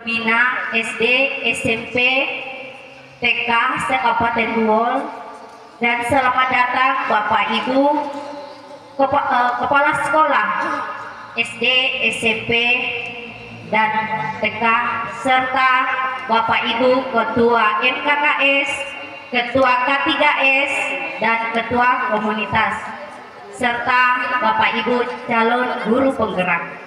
Bina SD, SMP, TK se-Kabupaten Buol, dan selamat datang Bapak Ibu Kepala Sekolah SD, SMP, dan TK serta Bapak Ibu Ketua NKKS, Ketua K3S, dan Ketua Komunitas, serta Bapak Ibu calon guru penggerak.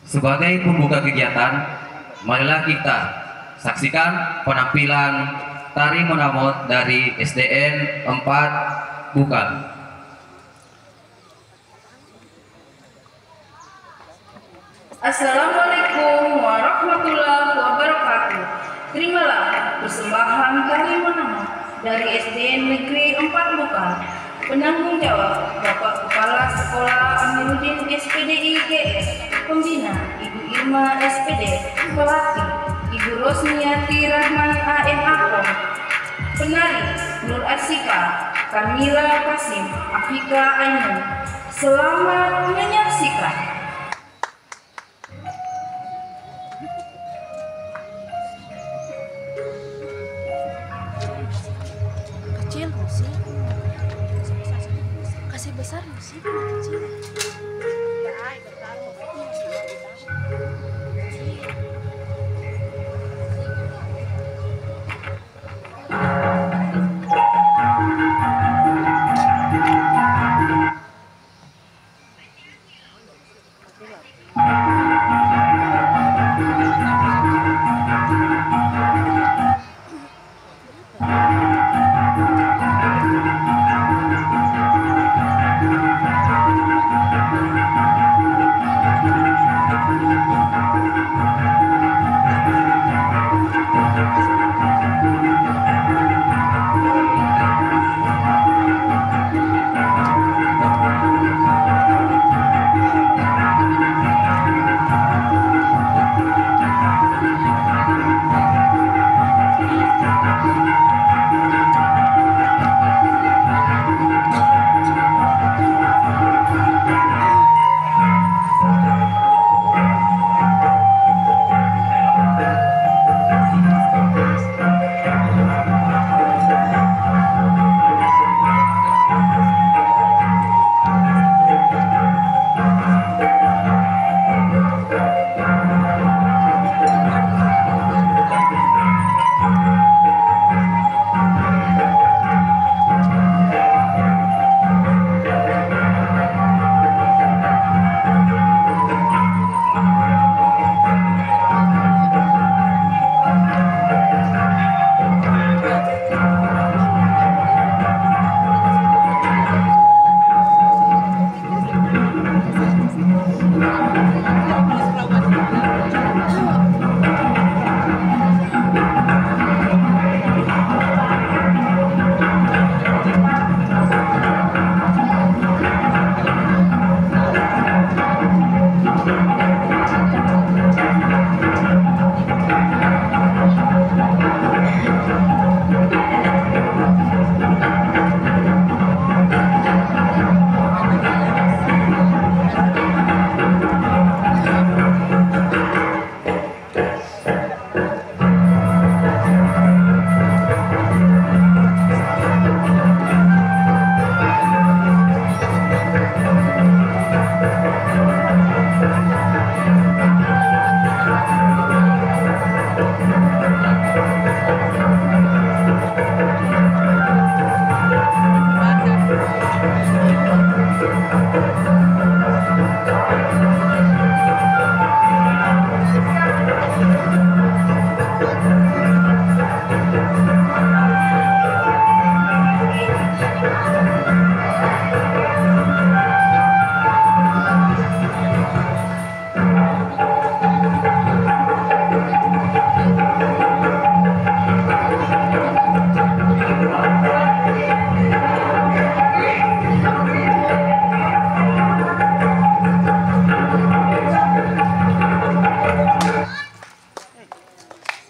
Sebagai pembuka kegiatan, marilah kita saksikan penampilan tari menamot dari SDN 4 Bukal. Assalamualaikum warahmatullahi wabarakatuh. Terimalah persembahan tari menamot dari SDN Negeri 4 Bukal. Penanggung jawab Bapak Kepala Sekolah Amiruddin SPDI GS, Pembina Ibu Irma SPD, Pelatih Ibu Rosniati Rahman AM Akom, Penari Nur Asika, Kamila Kasim, Afika Ainun. Selamat menyaksikan. Kecil sih, kasih besar sih kecil.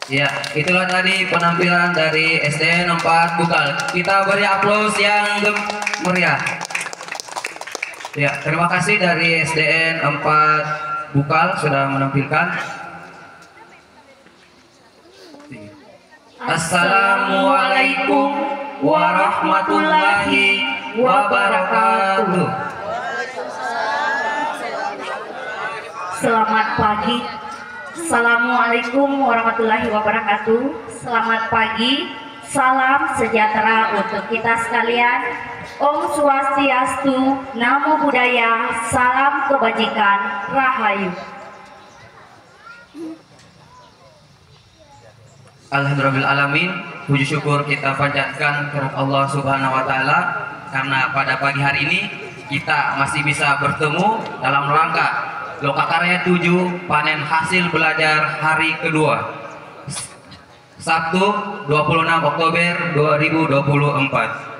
Ya, itulah tadi penampilan dari SDN 4 Bukal. Kita beri aplaus yang meriah. Ya, terima kasih dari SDN 4 Bukal sudah menampilkan. Assalamualaikum warahmatullahi wabarakatuh. Selamat pagi. Assalamualaikum warahmatullahi wabarakatuh. Selamat pagi. Salam sejahtera untuk kita sekalian. Om Swastiastu, Namo Buddhaya, salam kebajikan, Rahayu. Alhamdulillahirrahmanirrahim. Puji syukur kita panjatkan kepada Allah Subhanahu wa taala karena pada pagi hari ini kita masih bisa bertemu dalam rangka Lokakarya 7 panen hasil belajar hari kedua. Sabtu 26 Oktober 2024.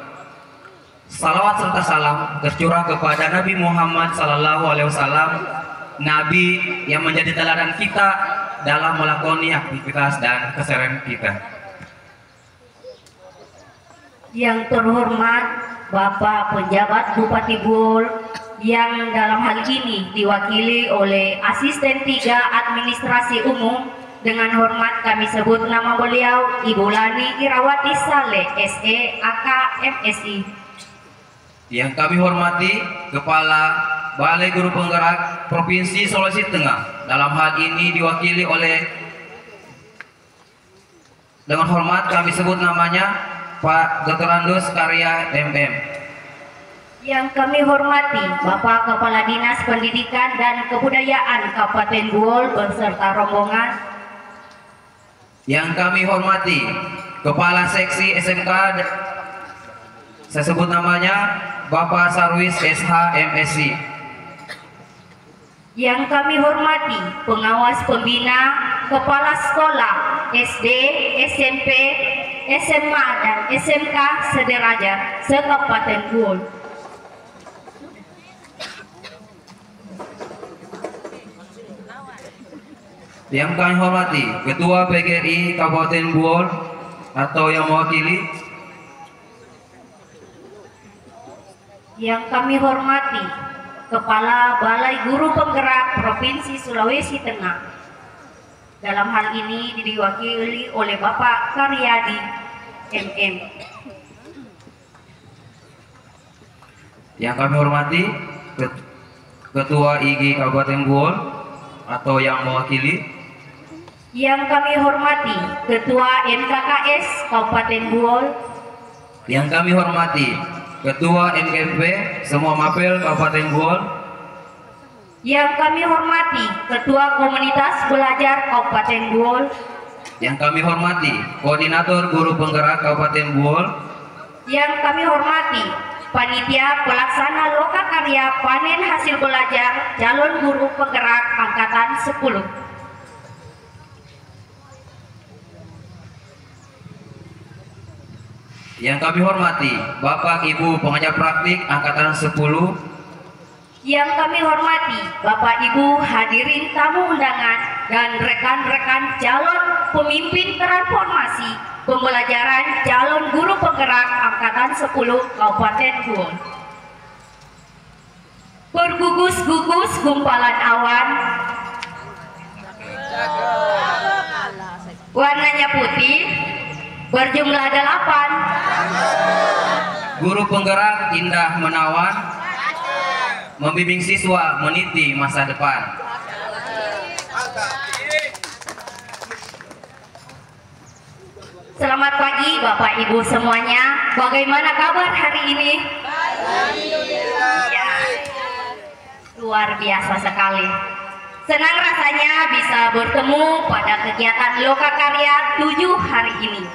Salawat serta salam tercurah kepada Nabi Muhammad SAW, Nabi yang menjadi teladan kita dalam melakoni aktivitas dan keseharian kita. Yang terhormat Bapak Penjabat Bupati Buol, yang dalam hal ini diwakili oleh Asisten 3 Administrasi Umum. Dengan hormat kami sebut nama beliau Ibu Lani Irawati Saleh, SE, AK, MSI. Yang kami hormati Kepala Balai Guru Penggerak Provinsi Sulawesi Tengah, dalam hal ini diwakili oleh, dengan hormat kami sebut namanya Pak Dr. Andus Karya MM. Yang kami hormati Bapak Kepala Dinas Pendidikan dan Kebudayaan Kabupaten Buol beserta rombongan. Yang kami hormati Kepala Seksi SMK, saya sebut namanya Bapak Sarwis SH MSI. Yang kami hormati pengawas pembina, kepala sekolah SD, SMP, SMA dan SMK sederajat se-Kabupaten Buol. Yang kami hormati Ketua PGRI Kabupaten Buol atau yang mewakili. Yang kami hormati Kepala Balai Guru Penggerak Provinsi Sulawesi Tengah. Dalam hal ini diwakili oleh Bapak Karyadi MM. Yang kami hormati Ketua IG Kabupaten Buol atau yang mewakili. Yang kami hormati Ketua NKKS Kabupaten Buol. Yang kami hormati Ketua MKP semua Mapel Kabupaten Buol. Yang kami hormati Ketua Komunitas Belajar Kabupaten Buol. Yang kami hormati Koordinator Guru Penggerak Kabupaten Buol. Yang kami hormati Panitia Pelaksana Lokakarya Panen Hasil Belajar Calon Guru Penggerak Angkatan 10. Yang kami hormati Bapak Ibu Pengajar Praktik Angkatan 10. Yang kami hormati Bapak Ibu hadirin tamu undangan dan rekan-rekan calon pemimpin transformasi pembelajaran calon guru penggerak Angkatan 10 Kabupaten Buol. Bergugus-gugus gumpalan awan, warnanya putih, berjumlah 8. Guru penggerak indah menawan, membimbing siswa meniti masa depan. Selamat pagi Bapak Ibu semuanya. Bagaimana kabar hari ini? Ya, luar biasa sekali. Senang rasanya bisa bertemu pada kegiatan Lokakarya 7 hari ini.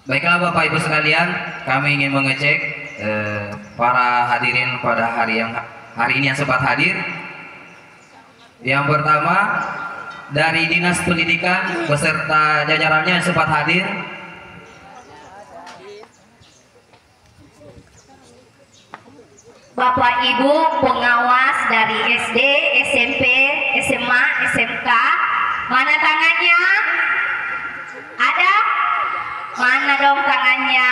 Baiklah Bapak Ibu sekalian, kami ingin mengecek para hadirin pada hari ini yang sempat hadir. Yang pertama dari Dinas Pendidikan beserta jajarannya yang sempat hadir. Bapak Ibu pengawas dari SD, SMP, SMA, SMK, mana tangannya? Ada? Mana dong tangannya?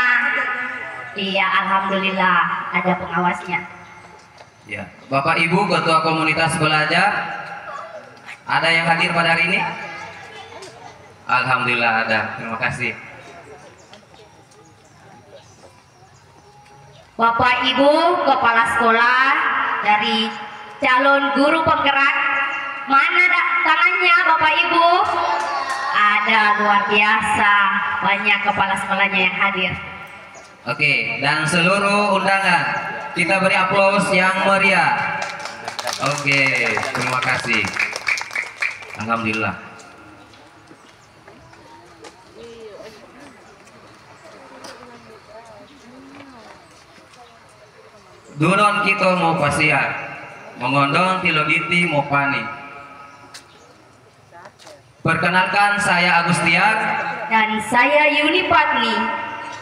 Iya, alhamdulillah ada pengawasnya. Ya, Bapak Ibu Ketua Komunitas Belajar, ada yang hadir pada hari ini? Alhamdulillah ada. Terima kasih. Bapak Ibu Kepala Sekolah dari calon guru penggerak, mana tangannya Bapak Ibu? Ada, luar biasa, banyak kepala sekolahnya yang hadir. Oke, dan seluruh undangan kita beri aplaus yang meriah. Oke, terima kasih. Alhamdulillah. Dunon kita mau pasiar, mengondong tilogiti mau panik. Perkenalkan, saya Agustian Dan saya Yuni Patni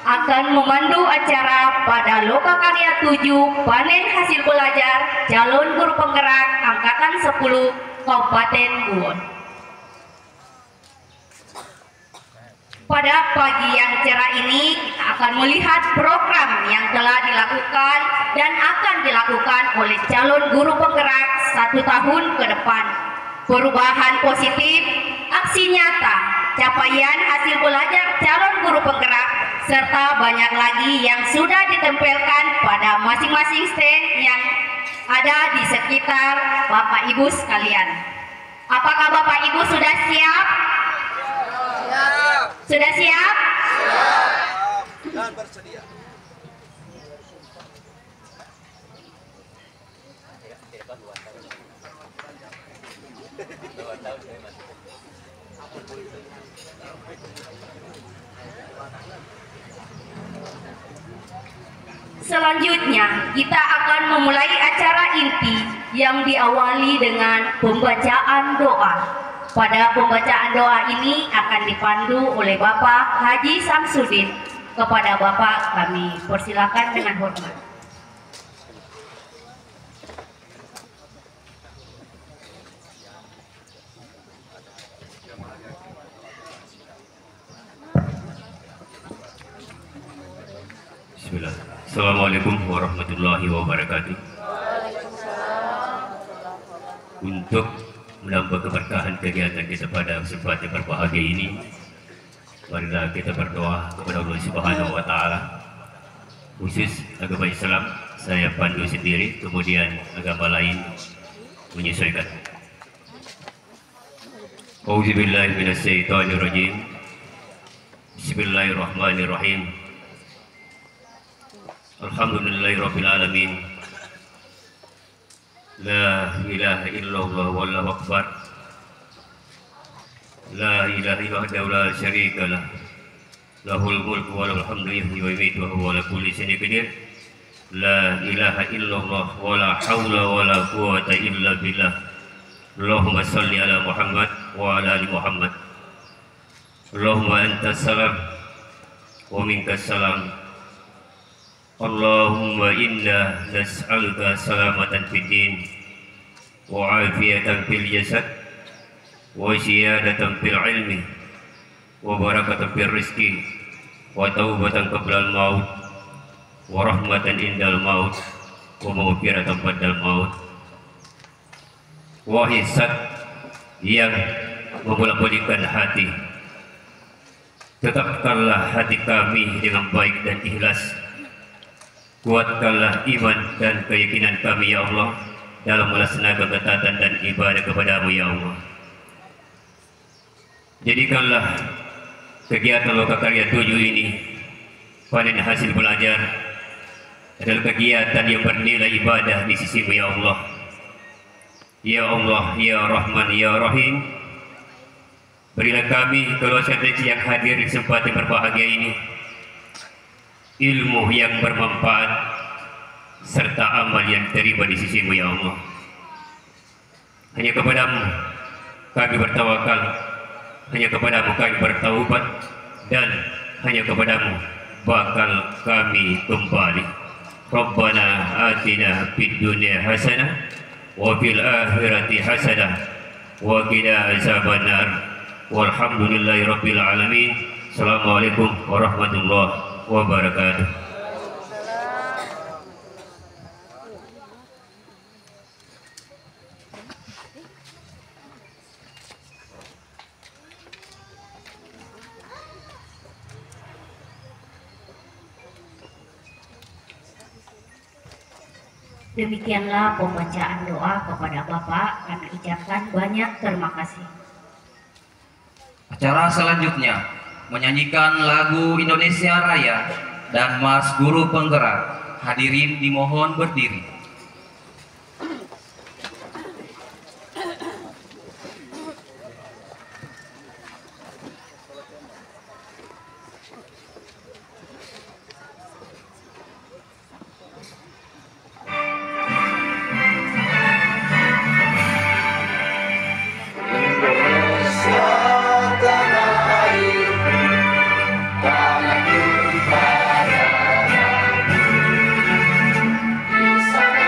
akan memandu acara pada Lokakarya 7 panen hasil belajar calon guru penggerak angkatan 10 Kabupaten Buon. Pada pagi yang cerah ini kita akan melihat program yang telah dilakukan dan akan dilakukan oleh calon guru penggerak 1 tahun ke depan. Perubahan positif, aksi nyata, capaian hasil belajar calon guru penggerak, serta banyak lagi yang sudah ditempelkan pada masing-masing stand yang ada di sekitar Bapak Ibu sekalian. Apakah Bapak Ibu sudah siap? Sudah siap? Dan bersedia. Selanjutnya, kita akan memulai acara inti yang diawali dengan pembacaan doa. Pada pembacaan doa ini akan dipandu oleh Bapak Haji Samsudin. Kepada Bapak kami persilakan dengan hormat. Bismillah. Assalamualaikum warahmatullahi wabarakatuh. Untuk menambah keberkahan kegiatan kita pada kesempatan berbahagia ini, marilah kita berdoa kepada Allah Subhanahu wa taala. Khusus agama Islam saya pandu sendiri, kemudian agama lain menyesuaikan. Auzubillahi minasyaitonirrajim. Bismillahirrahmanirrahim. Alhamdulillahirabbil alamin. La ilaha illallah wallahu akbar. La ilaha illallah la syarika lah. Lahul mulku wa lahul hamdu yuhyi wa yumiitu wa huwa ala kulli syai'in qadir. La ilaha illallah wa la haula wa la quwwata illa billah. Allahumma shalli ala Muhammad wa ala ali Muhammad. Allahumma antas salam wa minkas salam. Allahumma inna nas'aluka salamatan fid din wa afiyatan fil jasad wa ziyadatan fil ilmi wa barakatan fil rizqi wa taubatan qablal maut wa rahmatan indal maut wa maghfiratan ba'dal maut. Wahai zat yang membolak-balikkan hati, tetapkanlah hati kami dengan baik dan ikhlas. Kuatkanlah iman dan keyakinan kami ya Allah dalam melaksanakan ketaatan dan ibadah kepadamu ya Allah. Jadikanlah kegiatan Lokakarya 7 ini, panen hasil belajar, adalah kegiatan yang bernilai ibadah di sisimu ya Allah. Ya Allah, ya Rahman, ya Rahim, berilah kami keluarga yang hadir di kesempatan berbahagia ini ilmu yang bermanfaat serta amal yang terima di sisimu ya Allah. Hanya kepadamu kami bertawakal, hanya kepadamu kami bertaubat, dan hanya kepadamu bakal kami kembali. Rabbana atina fid dunya hasanah wa fil akhirati hasanah wa qina azabannar. Walhamdulillahi rabbil alamin. Assalamualaikum warahmatullahi wabarakatuh. Demikianlah pembacaan doa kepada Bapak. Kami ucapkan banyak terima kasih. Acara selanjutnya menyanyikan lagu Indonesia Raya dan Mas Guru Penggerak. Hadirin dimohon berdiri. Sana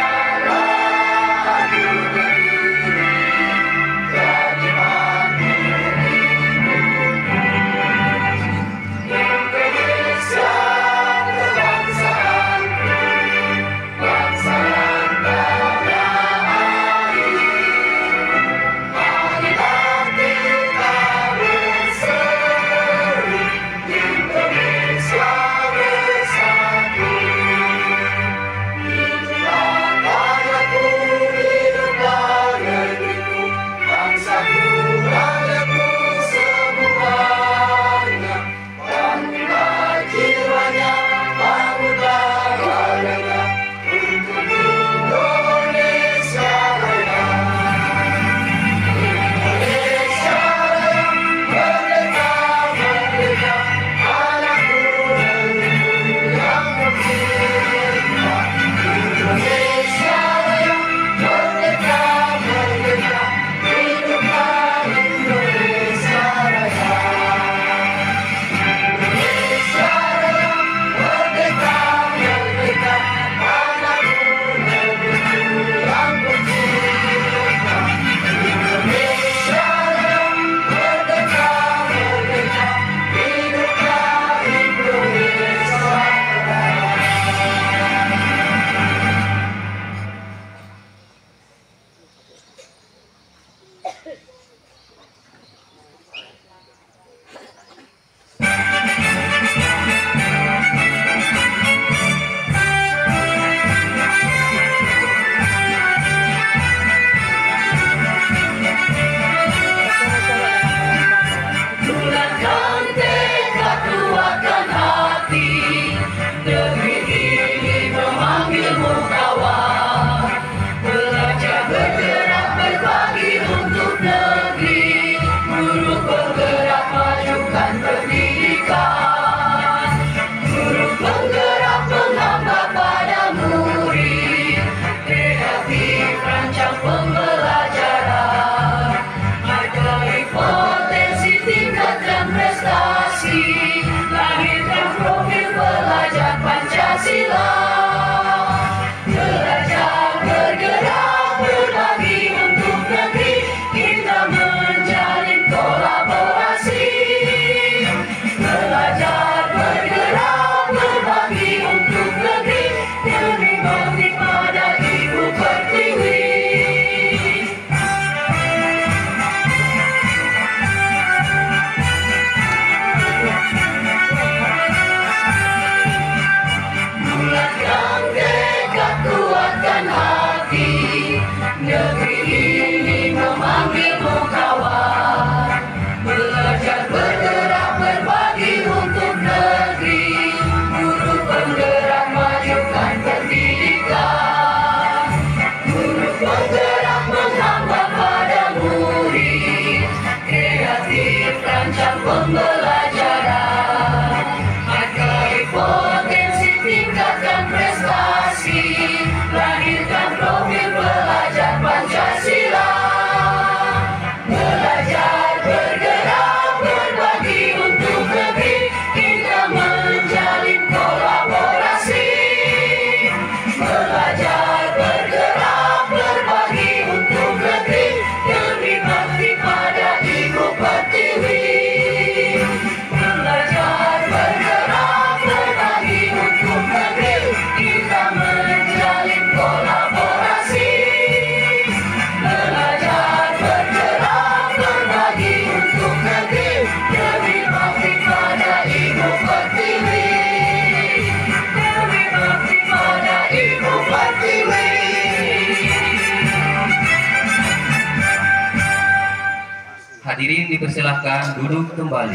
hadirin dipersilahkan duduk kembali.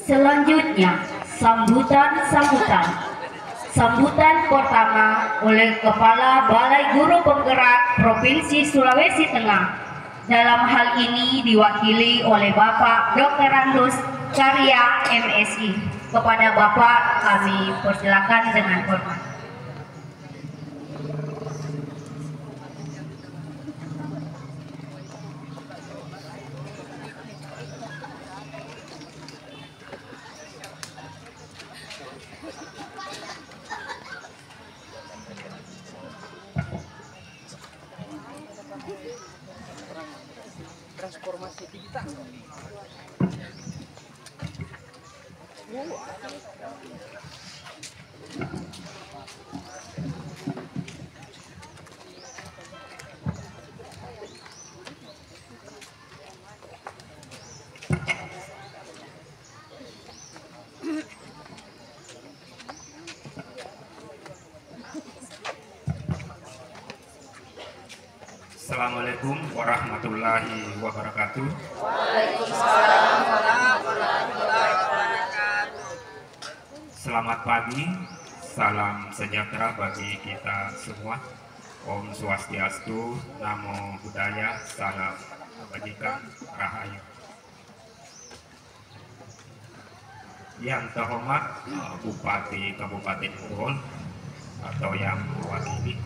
Selanjutnya, sambutan pertama oleh Kepala Balai Guru Penggerak Provinsi Sulawesi Tengah. Dalam hal ini diwakili oleh Bapak Dr. Randus Karya MSI. Kepada Bapak kami persilakan dengan hormat. Transformasi digital. Assalamualaikum warahmatullahi wabarakatuh. Waalaikumsalam warahmatullahi wabarakatuh. Selamat pagi, salam sejahtera bagi kita semua. Om Swastiastu, Namo Buddhaya, Salam Kebajikan, Rahayu. Yang terhormat Bupati Kabupaten Bohol atau yang mewakili,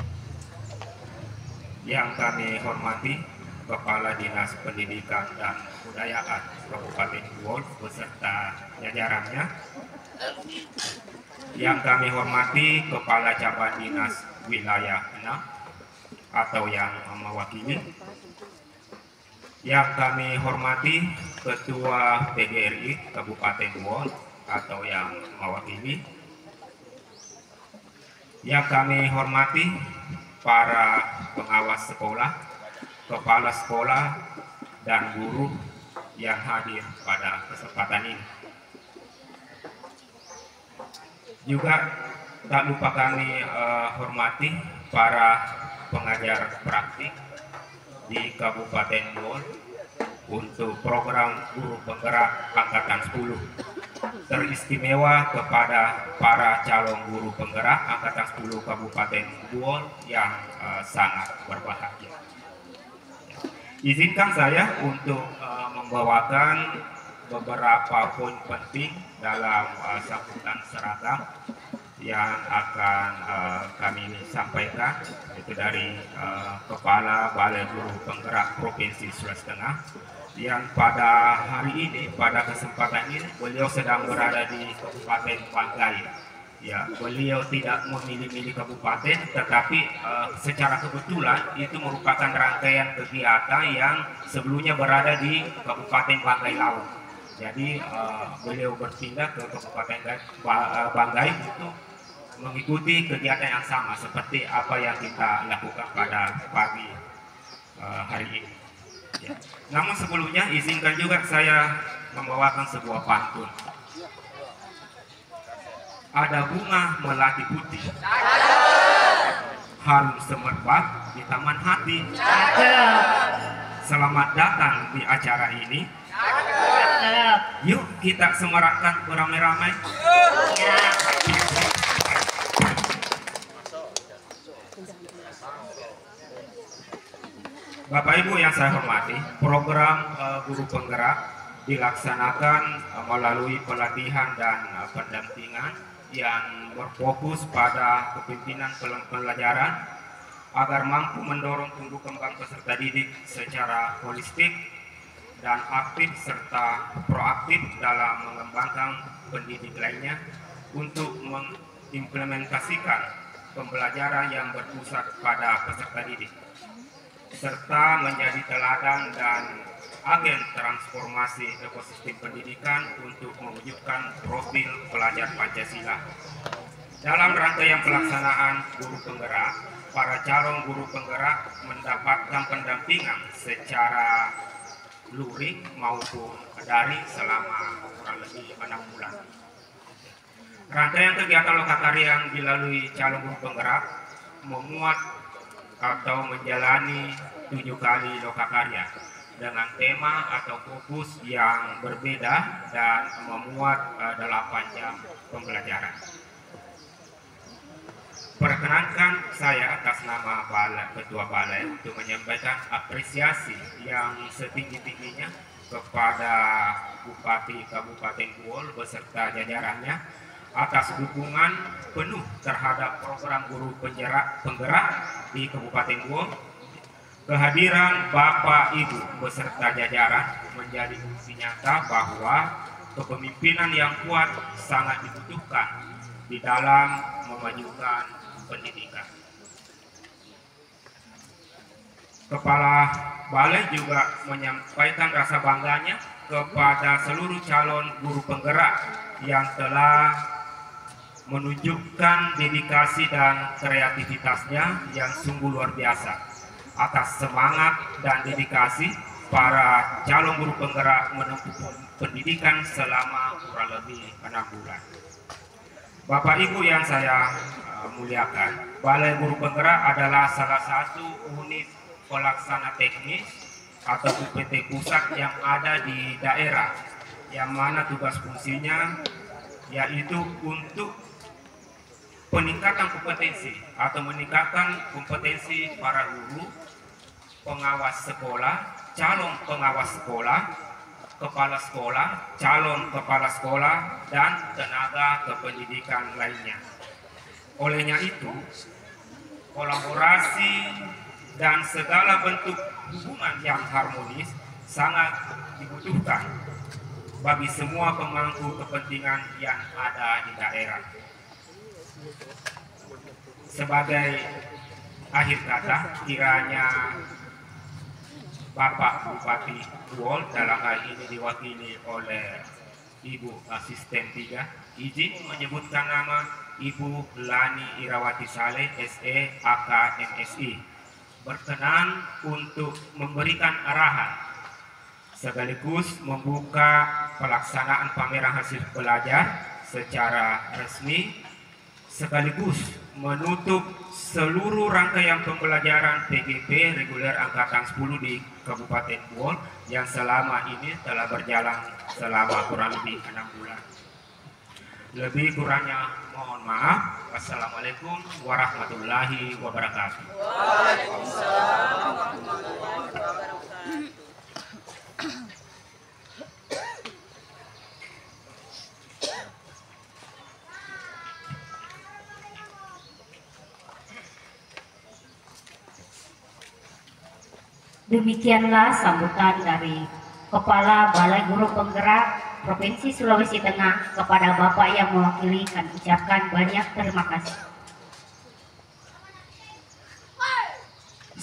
yang kami hormati Kepala Dinas Pendidikan dan Kebudayaan Kabupaten Bohol beserta jajarannya, yang kami hormati Kepala Cabang Dinas Wilayah 6 atau yang mewakili, yang kami hormati Ketua PGRI Kabupaten Bohol atau yang mewakili, yang kami hormati para pengawas sekolah, kepala sekolah, dan guru yang hadir pada kesempatan ini. Juga tak lupa kami hormati para pengajar praktik di Kabupaten Bohol untuk program guru penggerak angkatan 10. Teristimewa kepada para calon guru penggerak angkatan 10 Kabupaten Bohol yang sangat berbahagia. Izinkan saya untuk membawakan beberapa poin penting dalam sambutan seragam yang akan kami sampaikan, itu dari Kepala Balai Guru Penggerak Provinsi Sulawesi Tengah, yang pada hari ini, pada kesempatan ini, beliau sedang berada di Kabupaten Banggai. Ya, beliau tidak memilih-milih kabupaten, tetapi secara kebetulan itu merupakan rangkaian kegiatan yang sebelumnya berada di Kabupaten Banggai Laut. Jadi beliau berpindah ke Kabupaten Banggai untuk mengikuti kegiatan yang sama seperti apa yang kita lakukan pada pagi hari ini. Ya. Namun sebelumnya izinkan juga saya membawakan sebuah pantun. Ada bunga melati putih, harum semerbak di taman hati. Selamat datang di acara ini. Yuk kita semarakkan beramai-ramai. Bapak Ibu yang saya hormati, program guru penggerak dilaksanakan melalui pelatihan dan pendampingan yang berfokus pada kepemimpinan pembelajaran agar mampu mendorong tumbuh kembang peserta didik secara holistik dan aktif serta proaktif dalam mengembangkan pendidik lainnya untuk mengimplementasikan pembelajaran yang berpusat pada peserta didik, serta menjadi teladan dan agen transformasi ekosistem pendidikan untuk mewujudkan profil pelajar Pancasila. Dalam rangkaian pelaksanaan guru penggerak, para calon guru penggerak mendapatkan pendampingan secara luring maupun daring selama kurang lebih 6 bulan. Rangkaian kegiatan lokakarya yang dilalui calon guru penggerak memuat atau menjalani 7 kali lokakarya dengan tema atau fokus yang berbeda dan memuat 8 jam pembelajaran. Perkenankan saya atas nama Ketua Balai untuk menyampaikan apresiasi yang setinggi-tingginya kepada Bupati Kabupaten Buol beserta jajarannya atas dukungan penuh terhadap program guru penggerak di Kabupaten Buol. Kehadiran Bapak Ibu beserta jajaran menjadi bukti nyata bahwa kepemimpinan yang kuat sangat dibutuhkan di dalam memajukan pendidikan. Kepala Balai juga menyampaikan rasa bangganya kepada seluruh calon guru penggerak yang telah menunjukkan dedikasi dan kreativitasnya yang sungguh luar biasa. Atas semangat dan dedikasi para calon guru penggerak menempuh pendidikan selama kurang lebih 6 bulan. Bapak Ibu yang saya muliakan, Balai Guru Penggerak adalah salah satu unit pelaksana teknis atau UPT pusat yang ada di daerah, yang mana tugas fungsinya yaitu untuk peningkatan kompetensi atau meningkatkan kompetensi para guru, pengawas sekolah, calon pengawas sekolah, kepala sekolah, calon kepala sekolah, dan tenaga kependidikan lainnya. Olehnya itu, kolaborasi dan segala bentuk hubungan yang harmonis sangat dibutuhkan bagi semua pemangku kepentingan yang ada di daerah. Sebagai akhir kata, kiranya Bapak Bupati Buol dalam hal ini diwakili oleh Ibu Asisten 3 izin menyebutkan nama Ibu Lani Irawati Saleh SE AK MSI berkenan untuk memberikan arahan sekaligus membuka pelaksanaan pameran hasil belajar secara resmi sekaligus menutup seluruh rangkaian pembelajaran PGP reguler Angkatan 10 di Kabupaten Buol yang selama ini telah berjalan selama kurang lebih 6 bulan. Lebih kurangnya mohon maaf. Wassalamualaikum warahmatullahi wabarakatuh. Waalaikumsalam warahmatullahi wabarakatuh. Demikianlah sambutan dari Kepala Balai Guru Penggerak Provinsi Sulawesi Tengah kepada Bapak yang mewakili, kami ucapkan banyak terima kasih.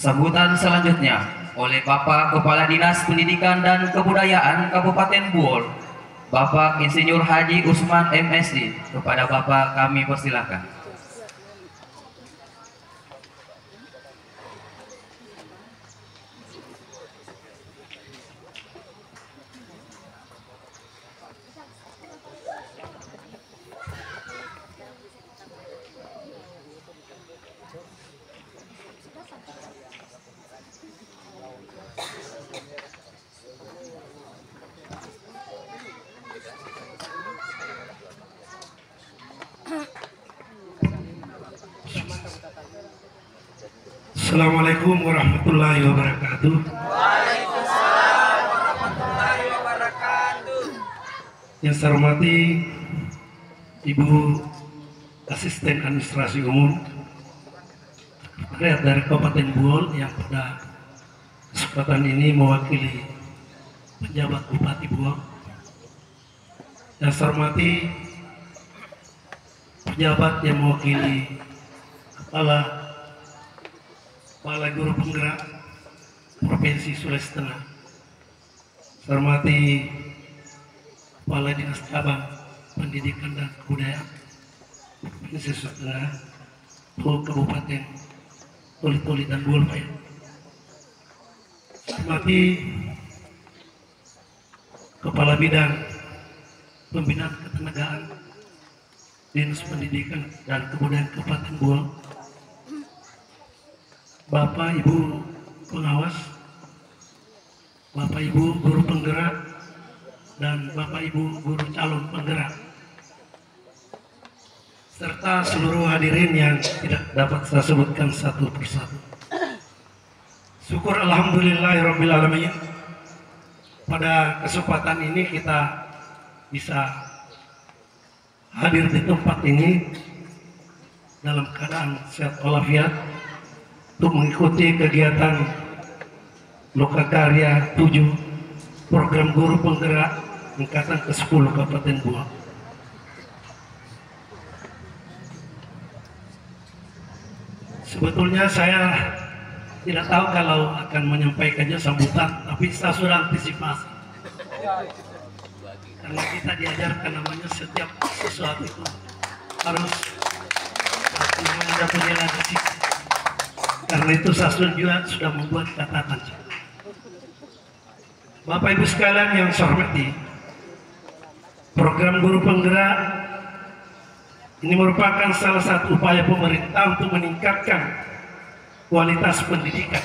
Sambutan selanjutnya oleh Bapak Kepala Dinas Pendidikan dan Kebudayaan Kabupaten Buol, Bapak Insinyur Haji Usman MSD. Kepada Bapak kami persilakan. Assalamualaikum warahmatullahi wabarakatuh. Waalaikumsalam warahmatullahi wabarakatuh. Yang saya hormati Ibu Asisten Administrasi Umum dari Kabupaten Buol yang pada kesempatan ini mewakili penjabat Bupati Buol. Yang saya hormati pejabat yang mewakili Kepala Balai Guru Penggerak Provinsi Sulawesi Tengah. Saya hormati Kepala Dinas Cabang Pendidikan dan Kebudayaan Provinsi Sulawesi Tengah, Kabupaten Toli-Toli dan Buol. Saya hormati Kepala Bidang Pembinaan Ketenagaan Dinas Pendidikan dan Kebudayaan Kabupaten Buol, Bapak Ibu pengawas, Bapak Ibu guru penggerak, dan Bapak Ibu guru calon penggerak, serta seluruh hadirin yang tidak dapat saya sebutkan satu persatu. Syukur alhamdulillahirabbil alamin, pada kesempatan ini kita bisa hadir di tempat ini dalam keadaan sehat walafiat untuk mengikuti kegiatan Lokakarya 7 program guru penggerak angkatan ke-10 Kabupaten Buol. Sebetulnya saya tidak tahu kalau akan menyampaikannya sambutan, tapi saya sudah antisipasi. Karena kita diajarkan namanya setiap sesuatu itu harus ada penjelasan. Karena itu saya juga sudah membuat catatan. Bapak Ibu sekalian yang saya hormati, program guru penggerak ini merupakan salah satu upaya pemerintah untuk meningkatkan kualitas pendidikan.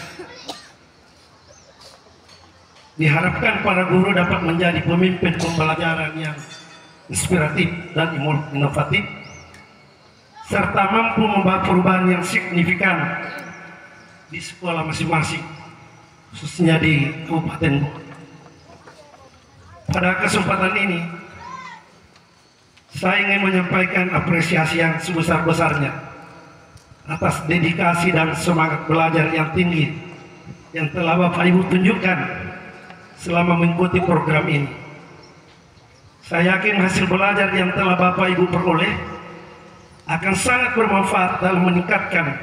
Diharapkan para guru dapat menjadi pemimpin pembelajaran yang inspiratif dan inovatif, serta mampu membawa perubahan yang signifikan di sekolah masing-masing, khususnya di Kabupaten Buol. Pada kesempatan ini, saya ingin menyampaikan apresiasi yang sebesar-besarnya atas dedikasi dan semangat belajar yang tinggi yang telah Bapak Ibu tunjukkan selama mengikuti program ini. Saya yakin hasil belajar yang telah Bapak Ibu peroleh akan sangat bermanfaat dalam meningkatkan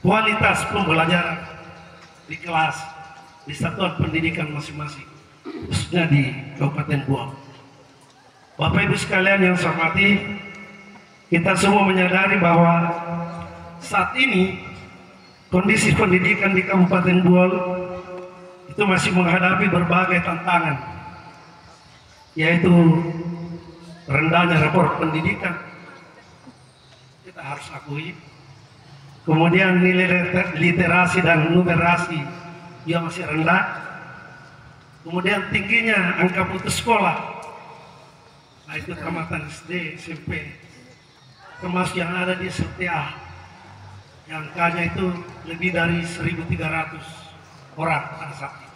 kualitas pembelajaran di kelas, di satuan pendidikan masing-masing, khususnya di Kabupaten Buol. Bapak Ibu sekalian yang saya hormati, kita semua menyadari bahwa saat ini kondisi pendidikan di Kabupaten Buol itu masih menghadapi berbagai tantangan, yaitu rendahnya rapor pendidikan, kita harus akui. Kemudian nilai literasi dan numerasi juga masih rendah. Kemudian tingginya angka putus sekolah, baik itu tamatan SD, SMP, termasuk yang ada di STIA, yang angkanya itu lebih dari 1.300 orang pada saat ini.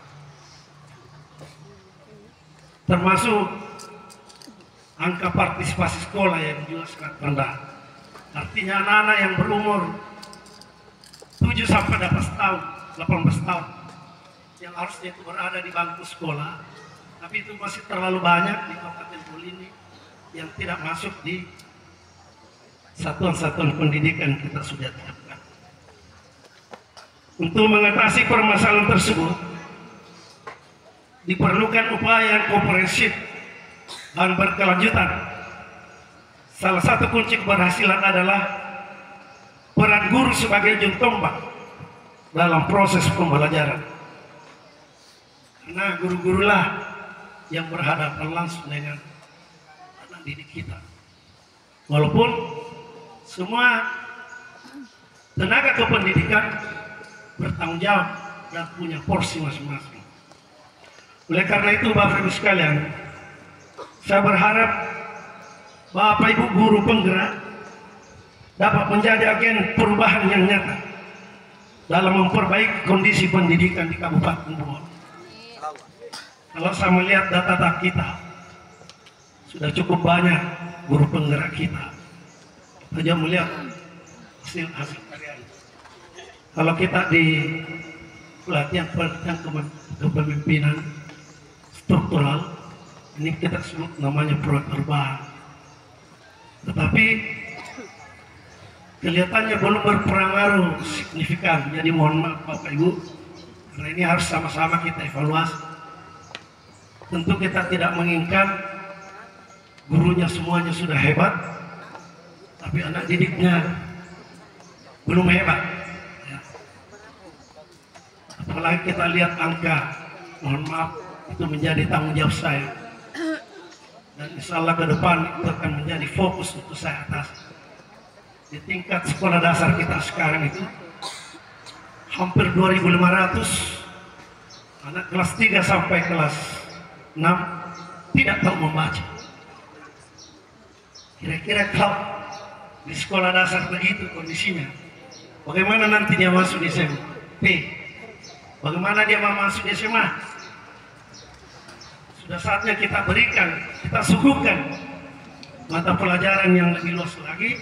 Termasuk angka partisipasi sekolah yang juga sangat rendah. Artinya anak-anak yang berumur 7 sampai 18 tahun yang harusnya itu berada di bangku sekolah, tapi itu masih terlalu banyak di Kabupaten Buol ini yang tidak masuk di satuan-satuan pendidikan kita sudah tetapkan. Untuk mengatasi permasalahan tersebut, diperlukan upaya yang komprehensif dan berkelanjutan. Salah satu kunci keberhasilan adalah peran guru sebagai ujung tombak dalam proses pembelajaran. Karena guru-gurulah yang berhadapan langsung dengan anak didik kita. Walaupun semua tenaga kependidikan bertanggung jawab dan punya porsi masing-masing. Oleh karena itu Bapak Ibu sekalian, saya berharap Bapak Ibu guru penggerak dapat menjadi agen perubahan yang nyata dalam memperbaiki kondisi pendidikan di Kabupaten Buol. Kalau saya melihat data kita, sudah cukup banyak guru penggerak kita. Saja melihat hasil karyanya. Kalau kita di pelatihan kepemimpinan struktural, ini kita sebut namanya proyek perubahan. Tetapi kelihatannya belum berpengaruh signifikan. Jadi mohon maaf Bapak Ibu, karena ini harus sama-sama kita evaluasi. Tentu kita tidak menginginkan gurunya semuanya sudah hebat, tapi anak didiknya belum hebat. Ya. Apalagi kita lihat angka, mohon maaf, itu menjadi tanggung jawab saya dan insya Allah ke depan itu akan menjadi fokus untuk saya atasi. Di tingkat sekolah dasar kita sekarang itu hampir 2.500 anak kelas 3 sampai kelas 6 tidak tahu membaca. Kira-kira kalau di sekolah dasar begitu kondisinya, bagaimana nanti dia masuk di SMP? Bagaimana dia mau masuk di SMA? Sudah saatnya kita berikan, kita suguhkan mata pelajaran yang lebih luas lagi,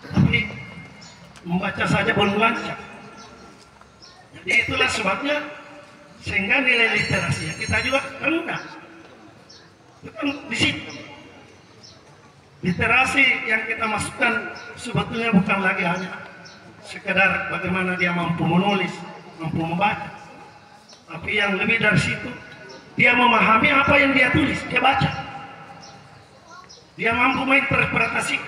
tapi membaca saja belum lancar. Jadi itulah sebabnya sehingga nilai literasinya kita juga rendah. Itu kan di situ. Literasi yang kita masukkan sebetulnya bukan lagi hanya sekedar bagaimana dia mampu menulis, mampu membaca, tapi yang lebih dari situ, dia memahami apa yang dia tulis, dia baca, dia mampu menginterpretasikan,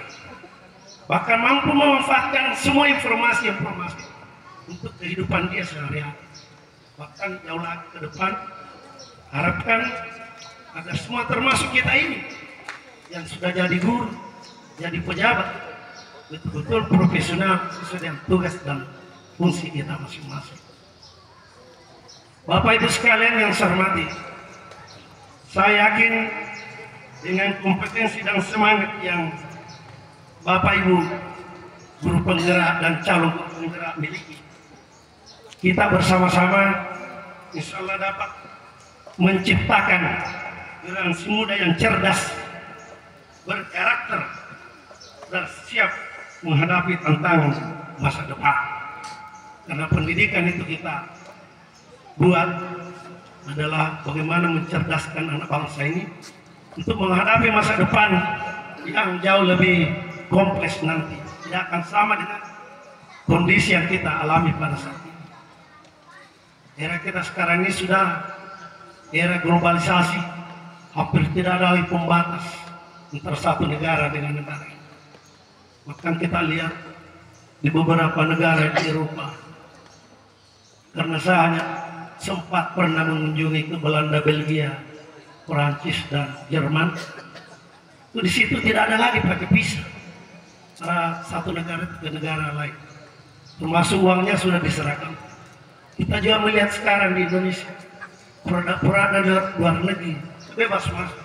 bahkan mampu memanfaatkan semua informasi untuk kehidupan dia sehari-hari. Bahkan jauh lagi ke depan, harapkan agar semua termasuk kita ini yang sudah jadi guru, jadi pejabat, betul-betul profesional sesuai dengan tugas dan fungsi kita masing-masing. Bapak Ibu sekalian yang saya hormati, saya yakin dengan kompetensi dan semangat yang Bapak Ibu guru penggerak dan calon guru penggerak miliki, kita bersama-sama insya Allah dapat menciptakan generasi muda yang cerdas, berkarakter, dan siap menghadapi tantangan masa depan. Karena pendidikan itu kita buat adalah bagaimana mencerdaskan anak bangsa ini untuk menghadapi masa depan yang jauh lebih kompleks nanti. Tidak akan sama dengan kondisi yang kita alami pada saat ini. Era kita sekarang ini sudah era globalisasi, hampir tidak ada lagi pembatas antara satu negara dengan negara ini. Bahkan kita lihat di beberapa negara di Eropa, karena saya hanya sempat pernah mengunjungi ke Belanda, Belgia, Perancis dan Jerman, itu di situ tidak ada lagi pakai visa antara satu negara ke negara lain, termasuk uangnya sudah diserahkan. Kita juga melihat sekarang di Indonesia produk-produk luar negeri bebas masuk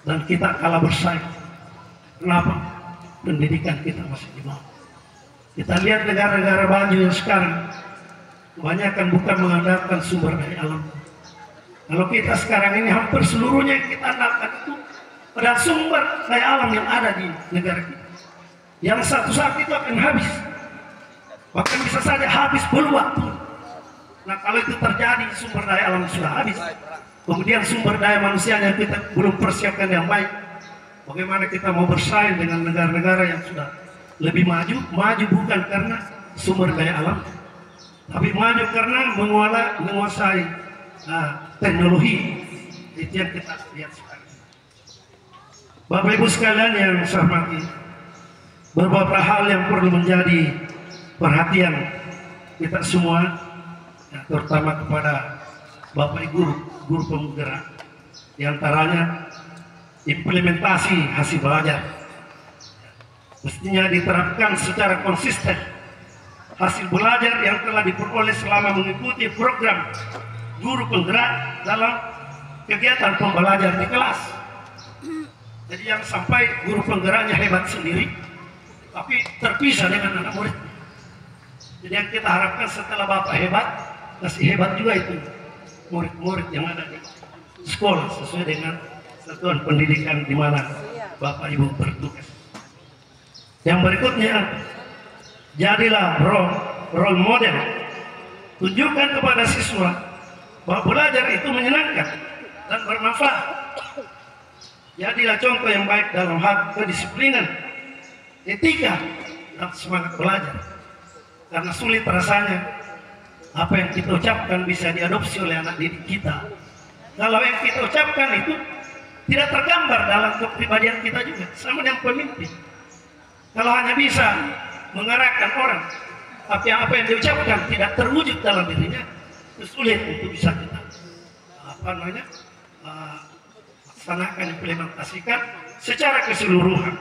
dan kita kalah bersaing. Kenapa? Pendidikan kita masih di bawah. Kita lihat negara-negara maju yang sekarang kebanyakan bukan mengandalkan sumber daya alam. Kalau kita sekarang ini hampir seluruhnya yang kita andalkan itu pada sumber daya alam yang ada di negara kita, yang satu saat itu akan habis, bahkan bisa saja habis belum waktu. Nah kalau itu terjadi, sumber daya alam sudah habis, kemudian sumber daya manusianya kita belum persiapkan yang baik, bagaimana kita mau bersaing dengan negara-negara yang sudah lebih maju? Maju bukan karena sumber daya alam, tapi maju karena menguasai teknologi. Itu yang kita lihat sekarang. Bapak Ibu sekalian yang saya hormati, beberapa hal yang perlu menjadi perhatian kita semua, ya, terutama kepada Bapak Ibu guru penggerak, diantaranya implementasi hasil belajar. Mestinya diterapkan secara konsisten hasil belajar yang telah diperoleh selama mengikuti program guru penggerak dalam kegiatan pembelajaran di kelas. Jadi yang sampai guru penggeraknya hebat sendiri, tapi terpisah dengan anak murid. Jadi yang kita harapkan setelah Bapak hebat, masih hebat juga itu murid-murid yang ada di sekolah sesuai dengan satuan pendidikan di mana Bapak Ibu bertugas. Yang berikutnya, jadilah role model. Tunjukkan kepada siswa bahwa belajar itu menyenangkan dan bermanfaat. Jadilah contoh yang baik dalam hal kedisiplinan, etika, dan semangat belajar. Karena sulit rasanya apa yang kita ucapkan bisa diadopsi oleh anak didik kita. Kalau yang kita ucapkan itu tidak tergambar dalam kepribadian kita juga, sama dengan pemimpin. Kalau hanya bisa mengarahkan orang, tapi apa yang diucapkan tidak terwujud dalam dirinya, itu sulit untuk bisa kita laksanakan, implementasikan secara keseluruhan.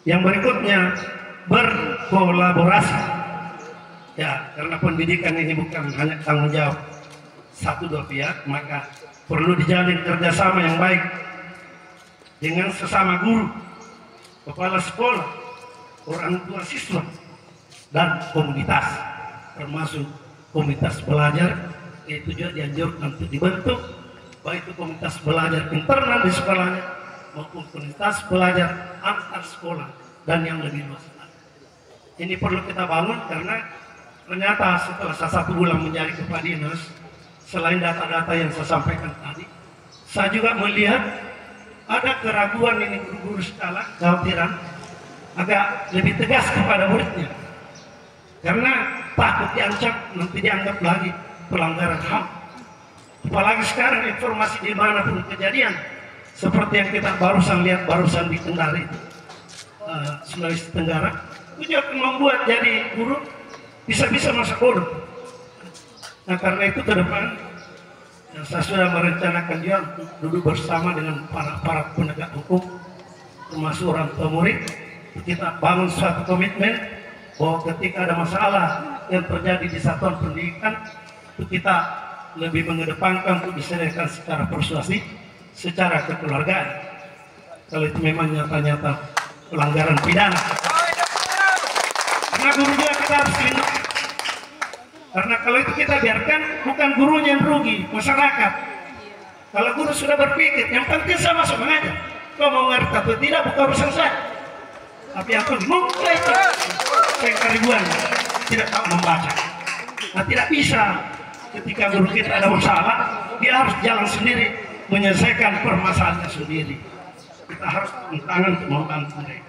Yang berikutnya, berkolaborasi. Ya, karena pendidikan ini bukan hanya tanggung jawab satu dua pihak, maka perlu dijalin kerjasama yang baik dengan sesama guru, kepala sekolah, orang tua siswa, dan komunitas, termasuk komunitas belajar. Itu juga dianjurkan untuk dibentuk, baik itu komunitas belajar internal di sekolahnya maupun komunitas belajar antar sekolah dan yang lebih luas. Ini perlu kita bangun karena ternyata setelah 1 bulan menjadi kepala dinas, selain data-data yang saya sampaikan tadi, saya juga melihat ada keraguan ini guru-guru skala, kekhawatiran agak lebih tegas kepada muridnya, karena takut diancam nanti dianggap lagi pelanggaran HAM. Apalagi sekarang informasi di mana pun kejadian seperti yang kita barusan lihat di Kendari, Sulawesi Tenggara, itu juga membuat jadi guru bisa-bisa masuk bodoh. Nah, karena itu ke depan saya sudah merencanakan juga untuk duduk bersama dengan para penegak hukum, termasuk orang tua murid. Kita bangun suatu komitmen bahwa ketika ada masalah yang terjadi di satuan pendidikan, itu kita lebih mengedepankan untuk diselesaikan secara persuasif, secara kekeluargaan. Kalau itu memang nyata-nyata pelanggaran pidana. Karena guru juga kita harus lindungi. Karena kalau itu kita biarkan, bukan gurunya yang rugi, masyarakat. Kalau guru sudah berpikir, yang penting saya masuk mengajar. Kau mau ngerti atau tidak, bukan urusan saya. Tapi aku mulai keribuan, tidak tahu membaca. Nah, tidak bisa ketika guru kita ada masalah, dia harus jalan sendiri, menyelesaikan permasalahannya sendiri. Kita harus tangan untuk membantu mereka.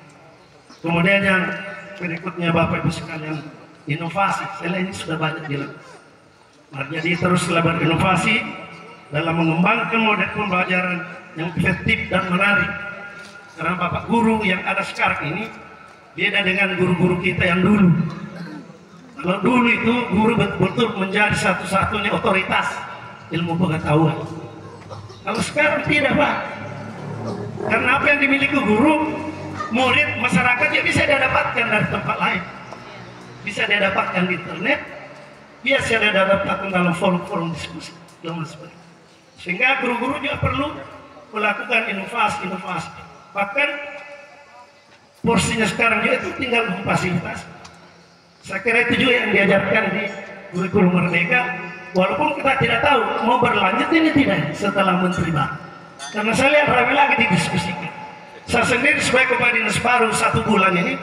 Kemudian yang berikutnya, Bapak Ibu sekalian, inovasi. Selain ini sudah banyak dilakukan. Nah, jadi teruslah berinovasi dalam mengembangkan model pembelajaran yang efektif dan menarik. Karena Bapak guru yang ada sekarang ini beda dengan guru-guru kita yang dulu. Kalau dulu itu guru betul-betul menjadi satu-satunya otoritas ilmu pengetahuan. Kalau sekarang tidak, Pak. Karena apa yang dimiliki guru, murid, masyarakat ya bisa dia dapatkan dari tempat lain. Bisa dia dapatkan di internet, biasa dia dapatkan dalam forum-forum diskusi. Sehingga guru-guru juga perlu melakukan inovasi-inovasi. Bahkan porsinya sekarang juga itu tinggal memfasilitasi. Saya kira itu juga yang diajarkan di kurikulum Merdeka, walaupun kita tidak tahu mau berlanjut ini tidak setelah Menteri baru. Karena saya lihat ramai lagi didiskusikan. Saya sendiri sebagai kepala dinas baru 1 bulan ini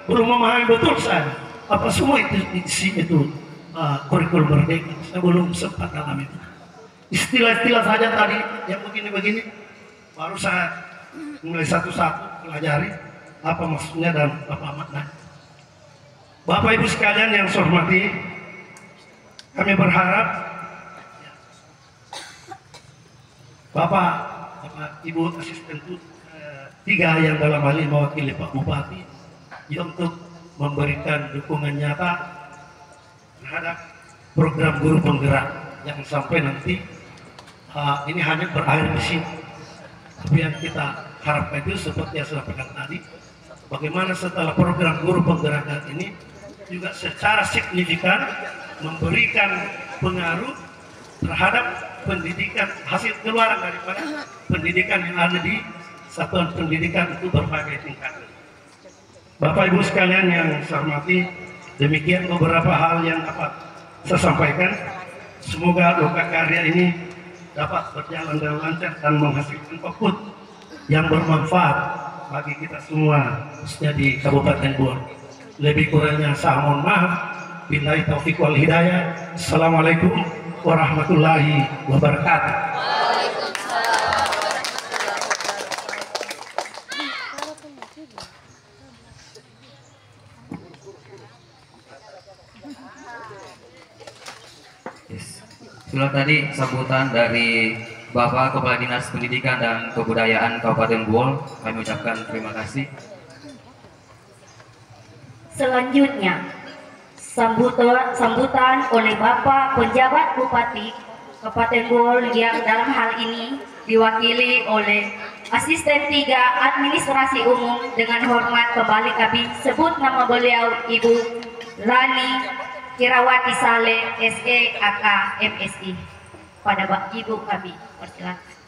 belum memahami betul saya apa semua itu kurikulum Merdeka. Saya belum sempat dalam itu. Istilah-istilah saja tadi yang begini-begini baru saya mulai satu-satu pelajari apa maksudnya dan apa maknanya. Bapak Ibu sekalian yang saya hormati, kami berharap Bapak Ibu asisten 3 yang dalam hal ini mewakili Pak Bupati untuk memberikan dukungan nyata terhadap program guru penggerak yang sampai nanti ini hanya berakhir di sini. Tapi yang kita harapkan itu seperti yang saya sampaikan tadi, bagaimana setelah program guru penggerakan ini juga secara signifikan memberikan pengaruh terhadap pendidikan, hasil keluar daripada pendidikan yang ada di satuan pendidikan itu berbagai tingkat. Bapak Ibu sekalian yang saya hormati, demikian beberapa hal yang dapat saya sampaikan. Semoga Lokakarya ini dapat berjalan dengan lancar dan menghasilkan output yang bermanfaat bagi kita semua, khususnya di Kabupaten Bogor. Lebih kurangnya saya mohon maaf. Billahi taufiq wal hidayah. Assalamualaikum warahmatullahi wabarakatuh. Itulah tadi sambutan dari Bapak Kepala Dinas Pendidikan dan Kebudayaan Kabupaten Bogor. Kami ucapkan terima kasih. Selanjutnya, sambutan oleh Bapak Penjabat Bupati Kabupaten Bogor yang dalam hal ini diwakili oleh Asisten 3 Administrasi Umum. Dengan hormat kembali kami sebut nama beliau Ibu Rani Kirawati Saleh SE AK MSI. Pada Ibu kami persilakan.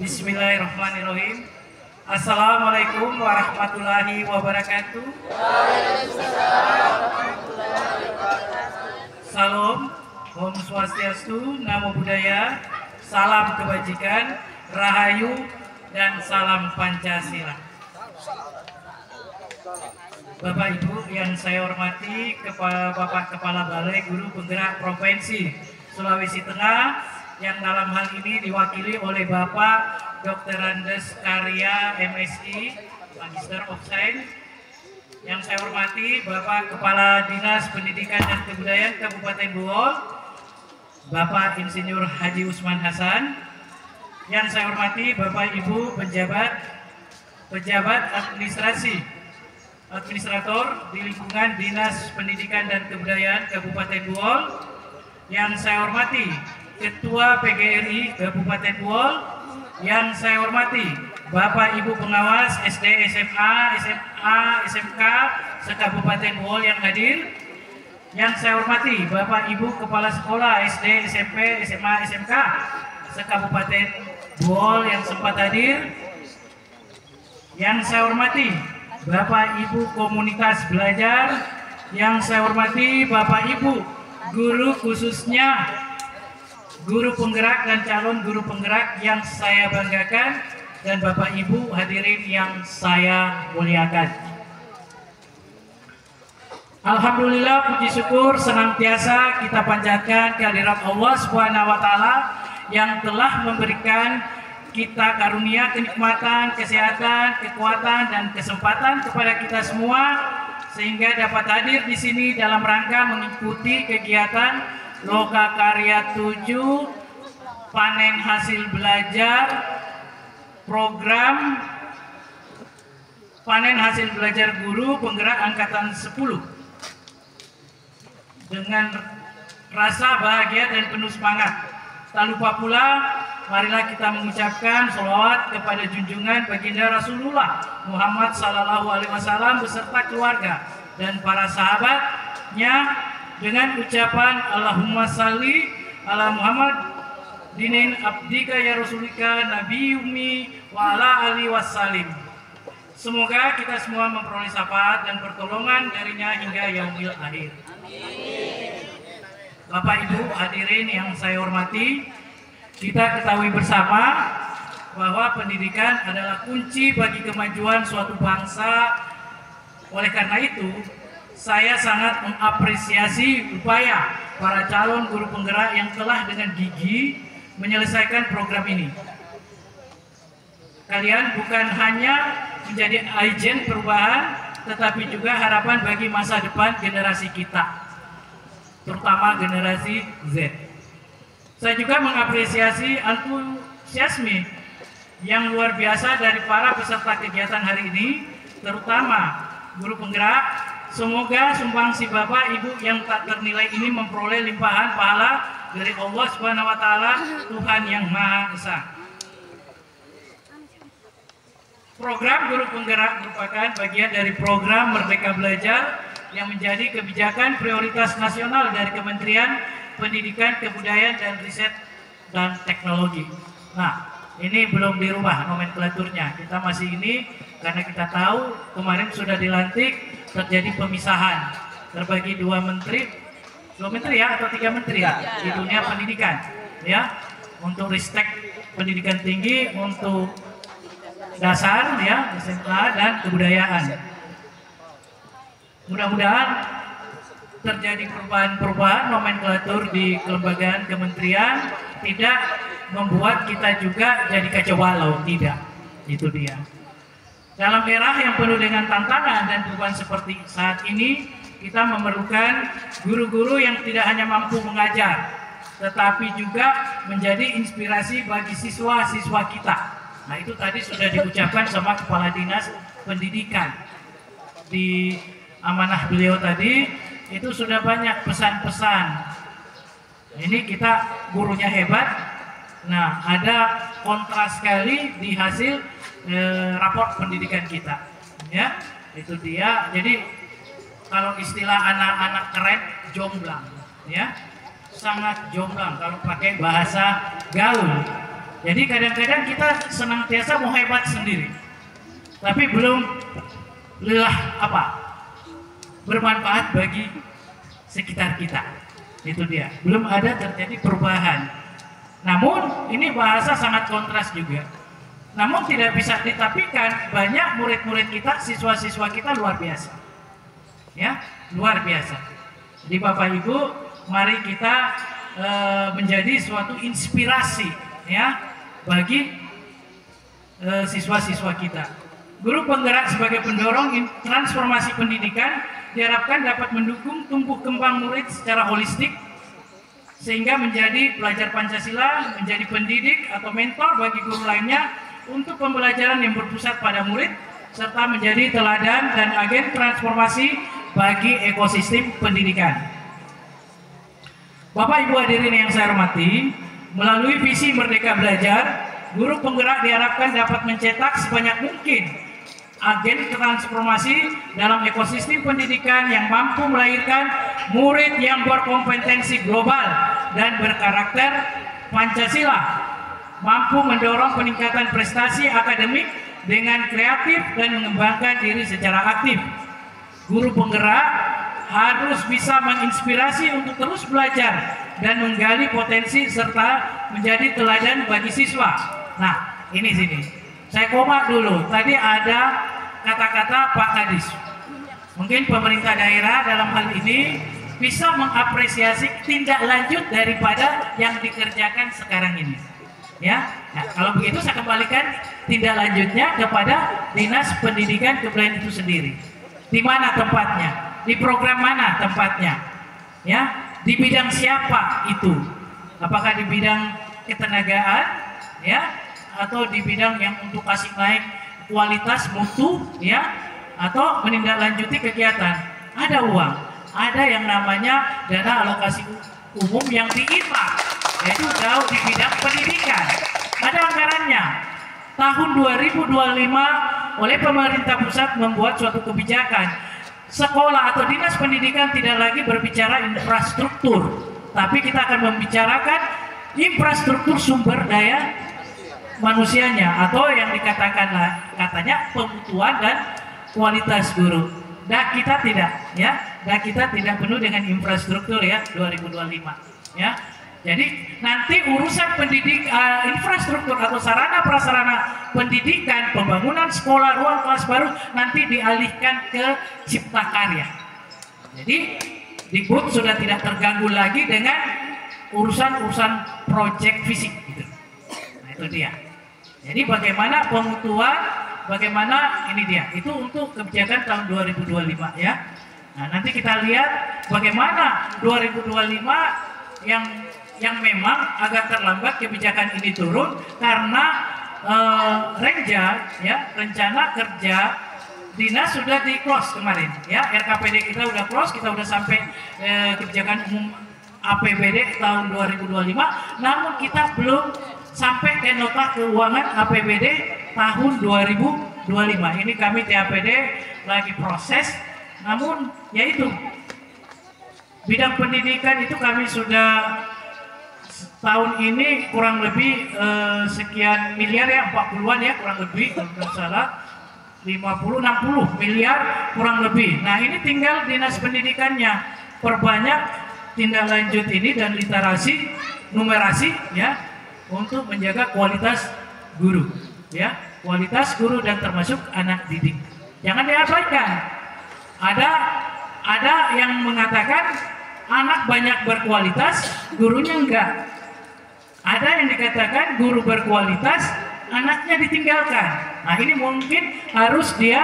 Bismillahirrahmanirrahim. Assalamualaikum warahmatullahi wabarakatuh. Salam, Om Swastiastu, Namo Buddhaya, salam kebajikan, rahayu, dan salam Pancasila. Bapak Ibu yang saya hormati, Bapak Kepala Balai Guru Penggerak Provinsi Sulawesi Tengah, yang dalam hal ini diwakili oleh Bapak Dr. Andes Karya MSI, Magister of Science. Yang saya hormati Bapak Kepala Dinas Pendidikan dan Kebudayaan Kabupaten Bohol, Bapak Insinyur Haji Usman Hasan. Yang saya hormati Bapak Ibu pejabat administrator di lingkungan Dinas Pendidikan dan Kebudayaan Kabupaten Bohol. Yang saya hormati Ketua PGRI Kabupaten Bohol. Yang saya hormati Bapak Ibu pengawas SD, SMA, SMK se-Kabupaten Bohol yang hadir. Yang saya hormati Bapak Ibu Kepala Sekolah SD, SMP, SMA, SMK se-Kabupaten Bohol yang sempat hadir. Yang saya hormati Bapak Ibu komunitas belajar. Yang saya hormati Bapak Ibu guru, khususnya guru penggerak dan calon guru penggerak yang saya banggakan, dan Bapak Ibu hadirin yang saya muliakan. Alhamdulillah, puji syukur senantiasa kita panjatkan kehadirat Allah Subhanahu wa taala yang telah memberikan kita karunia kenikmatan, kesehatan, kekuatan, dan kesempatan kepada kita semua sehingga dapat hadir di sini dalam rangka mengikuti kegiatan Lokakarya 7 panen hasil belajar, program panen hasil belajar guru penggerak angkatan 10. Dengan rasa bahagia dan penuh semangat, tak lupa pula marilah kita mengucapkan sholawat kepada junjungan baginda Rasulullah Muhammad SAW beserta keluarga dan para sahabatnya dengan ucapan Allahumma salli ala Muhammad dinin abdika ya rasulika nabi ummi wa ala ali wassalim. Semoga kita semua memperoleh syafaat dan pertolongan darinya hingga yaumil akhir. Bapak Ibu hadirin yang saya hormati, kita ketahui bersama bahwa pendidikan adalah kunci bagi kemajuan suatu bangsa. Oleh karena itu, saya sangat mengapresiasi upaya para calon guru penggerak yang telah dengan gigih menyelesaikan program ini. Kalian bukan hanya menjadi agen perubahan, tetapi juga harapan bagi masa depan generasi kita, terutama generasi Z. Saya juga mengapresiasi antusiasme yang luar biasa dari para peserta kegiatan hari ini, terutama guru penggerak. Semoga sumbangsi Bapak Ibu yang tak ternilai ini memperoleh limpahan pahala dari Allah Subhanahu wa taala, Tuhan yang Maha Esa. Program guru penggerak merupakan bagian dari program Merdeka Belajar yang menjadi kebijakan prioritas nasional dari Kementerian Pendidikan, Kebudayaan, dan Riset dan Teknologi. Nah, ini belum dirubah nomenklaturnya. Kita masih ini karena kita tahu kemarin sudah dilantik, terjadi pemisahan, terbagi dua menteri ya atau 3 menteri ya di dunia pendidikan ya, untuk Ristek pendidikan tinggi, untuk dasar ya, SMA dan kebudayaan. Mudah-mudahan terjadi perubahan-perubahan nomenklatur di kelembagaan kementerian tidak membuat kita juga jadi kacau balau, tidak. Itu dia. Dalam era yang penuh dengan tantangan dan perubahan seperti saat ini, kita memerlukan guru-guru yang tidak hanya mampu mengajar, tetapi juga menjadi inspirasi bagi siswa-siswa kita. Nah, itu tadi sudah diucapkan sama Kepala Dinas Pendidikan di amanah beliau tadi. Itu sudah banyak pesan-pesan. Ini kita gurunya hebat. Nah, ada kontras sekali di hasil raport pendidikan kita. Ya, itu dia. Jadi kalau istilah anak-anak keren, jomblang. Ya, sangat jomblang kalau pakai bahasa gaul. Jadi kadang-kadang kita senantiasa mau hebat sendiri, tapi belum bermanfaat bagi sekitar kita. Itu dia, belum ada terjadi perubahan. Namun ini bahasa sangat kontras juga. Namun tidak bisa ditapikan, banyak murid-murid kita, siswa-siswa kita luar biasa. Ya, luar biasa. Jadi Bapak Ibu, mari kita menjadi suatu inspirasi ya bagi siswa-siswa kita. Guru penggerak sebagai pendorong transformasi pendidikan diharapkan dapat mendukung tumbuh kembang murid secara holistik sehingga menjadi pelajar Pancasila, menjadi pendidik atau mentor bagi guru lainnya untuk pembelajaran yang berpusat pada murid serta menjadi teladan dan agen transformasi bagi ekosistem pendidikan. Bapak Ibu hadirin yang saya hormati, melalui visi Merdeka Belajar, guru penggerak diharapkan dapat mencetak sebanyak mungkin agen transformasi dalam ekosistem pendidikan yang mampu melahirkan murid yang berkompetensi global dan berkarakter Pancasila, mampu mendorong peningkatan prestasi akademik dengan kreatif dan mengembangkan diri secara aktif. Guru penggerak harus bisa menginspirasi untuk terus belajar dan menggali potensi serta menjadi teladan bagi siswa. Nah, ini sini. Saya komak dulu. Tadi ada kata-kata Pak Kadis. Mungkin pemerintah daerah dalam hal ini bisa mengapresiasi tindak lanjut daripada yang dikerjakan sekarang ini. Ya, nah, kalau begitu saya kembalikan tindak lanjutnya kepada Dinas Pendidikan Kebudayaan itu sendiri. Di mana tempatnya? Di program mana tempatnya? Ya, di bidang siapa itu? Apakah di bidang ketenagaan, ya, atau di bidang yang untuk kasih naik kualitas mutu, ya, atau menindaklanjuti kegiatan? Ada uang, ada yang namanya dana alokasi umum yang diimpak, yaitu jauh di bidang pendidikan. Ada anggarannya. Tahun 2025 oleh pemerintah pusat membuat suatu kebijakan. Sekolah atau dinas pendidikan tidak lagi berbicara infrastruktur, tapi kita akan membicarakan infrastruktur sumber daya manusianya, atau yang dikatakan katanya pemutuan dan kualitas guru. Dan kita tidak, ya, dan kita tidak penuh dengan infrastruktur ya 2025, ya. Jadi nanti urusan infrastruktur atau sarana prasarana pendidikan, pembangunan sekolah, ruang kelas baru nanti dialihkan ke Cipta Karya. Jadi Dikbud sudah tidak terganggu lagi dengan urusan-urusan proyek fisik gitu. Nah, itu dia. Jadi bagaimana pemutuan, bagaimana ini dia. Itu untuk kebijakan tahun 2025 ya. Nah, nanti kita lihat bagaimana 2025 yang memang agak terlambat kebijakan ini turun karena rencana kerja dinas sudah di close kemarin ya, RKPD kita udah close, kita udah sampai kebijakan umum APBD tahun 2025, namun kita belum sampai ke nota keuangan APBD tahun 2025. Ini kami TAPD lagi proses, namun yaitu bidang pendidikan itu kami sudah tahun ini kurang lebih sekian miliar ya, 40-an ya kurang lebih, kalau tidak salah 50-60 miliar kurang lebih. Nah, ini tinggal dinas pendidikannya perbanyak tindak lanjut ini dan literasi numerasi ya untuk menjaga kualitas guru ya. kualitas guru dan termasuk anak didik. Jangan diabaikan. Ada yang mengatakan anak banyak berkualitas, gurunya enggak. Ada yang dikatakan guru berkualitas, anaknya ditinggalkan. Nah, ini mungkin harus dia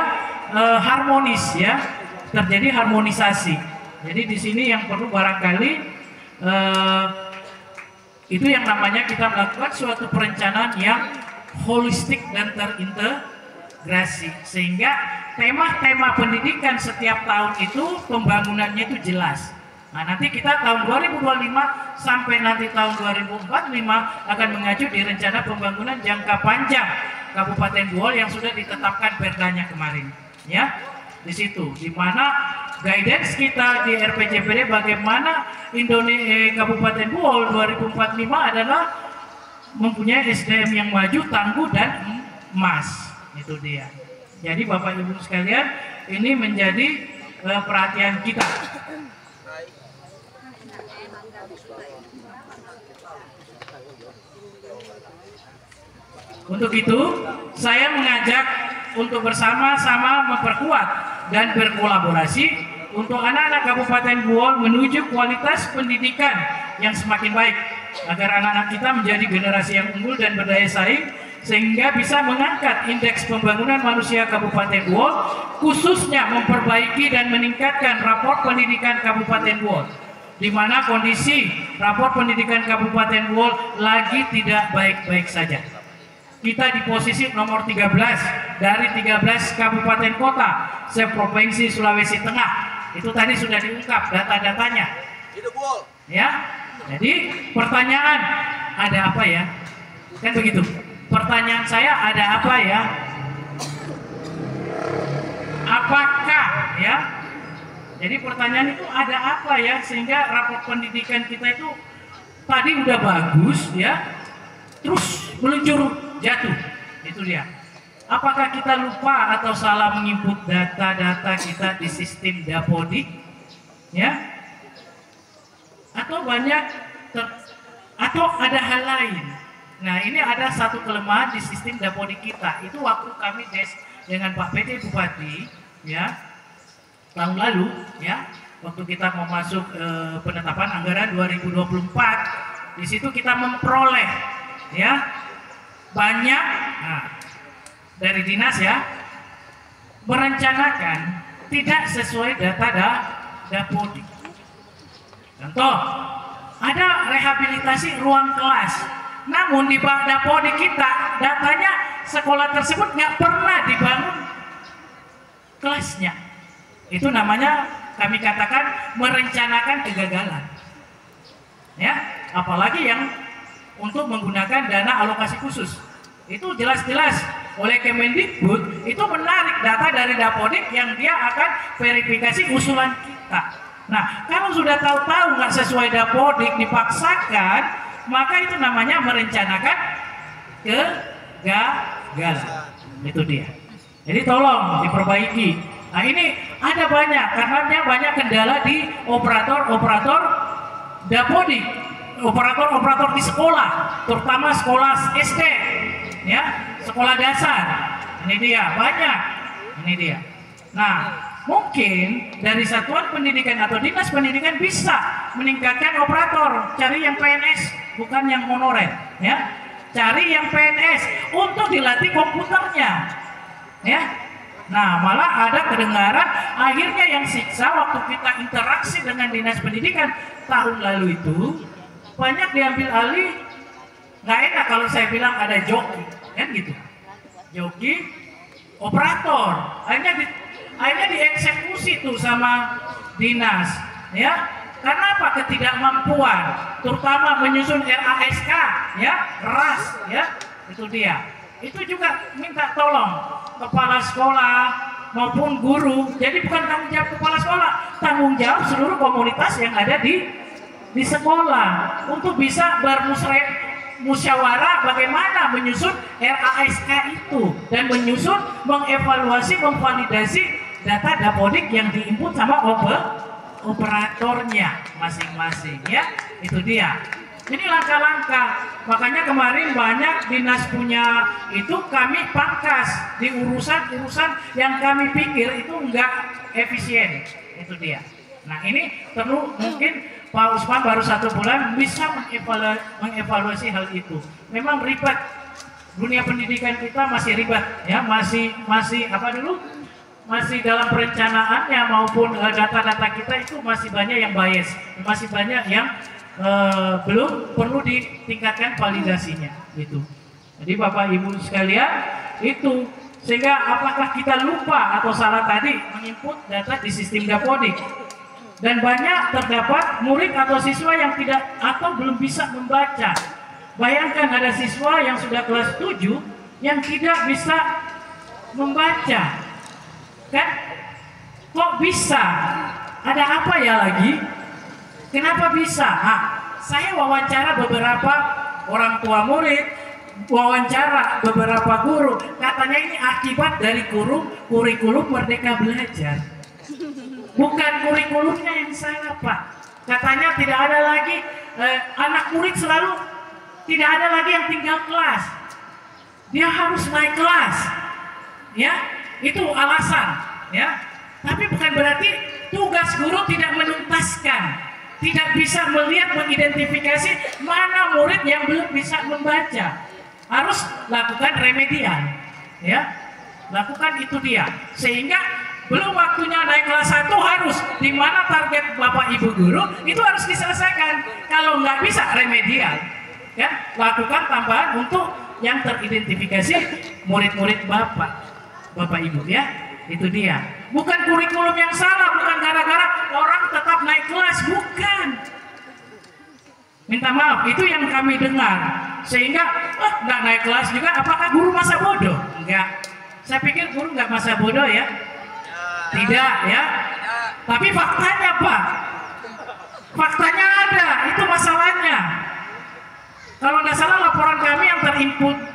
harmonis ya, terjadi harmonisasi. Jadi di sini yang perlu barangkali itu yang namanya kita melakukan suatu perencanaan yang holistik dan terintegrasi, sehingga tema-tema pendidikan setiap tahun itu pembangunannya itu jelas. Nah, nanti kita tahun 2025 sampai nanti tahun 2045 akan mengacu di rencana pembangunan jangka panjang Kabupaten Bohol yang sudah ditetapkan perdanya kemarin. Ya, di situ, di mana guidance kita di RPJPD bagaimana Kabupaten Bohol 2045 adalah mempunyai SDM yang maju, tangguh dan emas. Itu dia. Jadi Bapak Ibu sekalian, ini menjadi perhatian kita. Untuk itu, saya mengajak untuk bersama-sama memperkuat dan berkolaborasi untuk anak-anak Kabupaten Bohol menuju kualitas pendidikan yang semakin baik, agar anak-anak kita menjadi generasi yang unggul dan berdaya saing, sehingga bisa mengangkat indeks pembangunan manusia Kabupaten Bohol, khususnya memperbaiki dan meningkatkan rapor pendidikan Kabupaten Bohol, di mana kondisi rapor pendidikan Kabupaten Bohol lagi tidak baik-baik saja. Kita di posisi nomor 13 dari 13 kabupaten kota seprovinsi Sulawesi Tengah. Itu tadi sudah diungkap data-datanya. Ya. Jadi pertanyaan, ada apa ya? Kan begitu. Pertanyaan saya, ada apa ya? Apakah ya? Jadi pertanyaan itu ada apa ya? Sehingga rapor pendidikan kita itu tadi udah bagus ya, terus meluncur jatuh. Itu dia. Apakah kita lupa atau salah menginput data-data kita di sistem Dapodik? Ya? Atau atau ada hal lain? Nah, ini ada satu kelemahan di sistem Dapodik kita. Itu waktu kami dengan Pak PT Bupati ya, tahun lalu ya, waktu kita mau masuk penetapan anggaran 2024, di situ kita memperoleh ya banyak dari dinas ya merencanakan tidak sesuai data Dapodik. Contoh, ada rehabilitasi ruang kelas, namun di Dapodik kita datanya sekolah tersebut nggak pernah dibangun kelasnya. Itu namanya kami katakan merencanakan kegagalan. Ya, apalagi yang untuk menggunakan dana alokasi khusus. Itu jelas-jelas oleh Kemendikbud itu menarik data dari Dapodik yang dia akan verifikasi usulan kita. Nah, kalau sudah tahu-tahu nggak sesuai Dapodik dipaksakan, maka itu namanya merencanakan kegagalan. Itu dia. Jadi tolong diperbaiki. Nah, ini ada banyak, karena banyak kendala di operator-operator Dapodik, operator-operator di sekolah, terutama sekolah SD, ya, sekolah dasar. Ini dia, banyak. Ini dia. Nah, mungkin dari satuan pendidikan atau dinas pendidikan bisa meningkatkan operator, cari yang PNS, bukan yang honorer, ya. Cari yang PNS untuk dilatih komputernya, ya. Nah, malah ada kedengaran akhirnya yang siksa waktu kita interaksi dengan dinas pendidikan tahun lalu itu banyak diambil alih. Nggak enak kalau saya bilang ada joki, kan gitu. Joki operator akhirnya dieksekusi tuh sama dinas, ya. Karena apa? Ketidakmampuan, terutama menyusun RASK, ya, RAS, ya, itu dia. Itu juga minta tolong kepala sekolah maupun guru. Jadi bukan tanggung jawab kepala sekolah, tanggung jawab seluruh komunitas yang ada di sekolah untuk bisa bermusyawarah bagaimana menyusun RASK itu dan menyusun, mengevaluasi, memvalidasi data Dapodik yang diinput sama operatornya masing-masing, ya. Itu dia. Ini langkah-langkah. Makanya kemarin banyak dinas punya itu kami pangkas di urusan-urusan yang kami pikir itu enggak efisien. Itu dia. Nah ini perlu mungkin Pak Usman baru 1 bulan bisa mengevaluasi hal itu. Memang ribet. Dunia pendidikan kita masih ribet ya, masih apa dulu? Masih dalam perencanaannya maupun data-data kita itu masih banyak yang bias, masih banyak yang belum perlu ditingkatkan validasinya gitu. Jadi Bapak Ibu sekalian itu, sehingga apakah kita lupa atau salah tadi menginput data di sistem Dapodik, dan banyak terdapat murid atau siswa yang tidak atau belum bisa membaca. Bayangkan ada siswa yang sudah kelas 7 yang tidak bisa membaca, kan? Kok bisa? Ada apa ya lagi? Kenapa bisa? Saya wawancara beberapa orang tua murid, wawancara beberapa guru, katanya ini akibat dari kurikulum Merdeka Belajar. Bukan kurikulumnya yang salah, Pak. Katanya tidak ada lagi anak murid selalu tidak ada lagi yang tinggal kelas. Dia harus naik kelas. Ya, itu alasan, ya. Tapi bukan berarti tugas guru tidak menuntaskan. Tidak bisa melihat, mengidentifikasi mana murid yang belum bisa membaca. Harus lakukan remedial, ya. Lakukan itu dia. Sehingga belum waktunya naik kelas 1 harus, di mana target Bapak Ibu guru itu harus diselesaikan. Kalau nggak bisa remedial, ya, lakukan tambahan untuk yang teridentifikasi murid-murid Bapak Ibu, ya. Itu dia. Bukan kurikulum yang salah, bukan gara-gara orang tetap naik kelas, bukan. Minta maaf, itu yang kami dengar. Sehingga nggak naik kelas juga, apakah guru masa bodoh? Enggak. Saya pikir guru nggak masa bodoh, ya. Tidak, ya. Tapi faktanya, Pak, faktanya ada, itu masalahnya. Kalau tidak salah laporan kami yang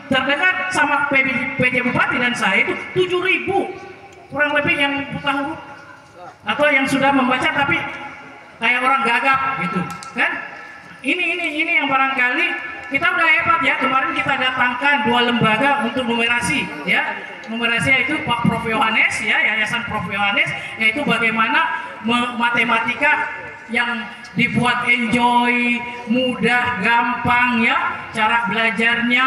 terdengar sama PJ Bupati dan saya itu 7.000 kurang lebih yang buta huruf atau yang sudah membaca tapi kayak orang gagap gitu kan. Ini yang barangkali kita udah hebat ya, kemarin kita datangkan 2 lembaga untuk numerasi ya. Numerasi itu Pak Prof Yohanes ya, Yayasan Prof Yohanes, yaitu bagaimana matematika yang dibuat enjoy, mudah, gampang ya, cara belajarnya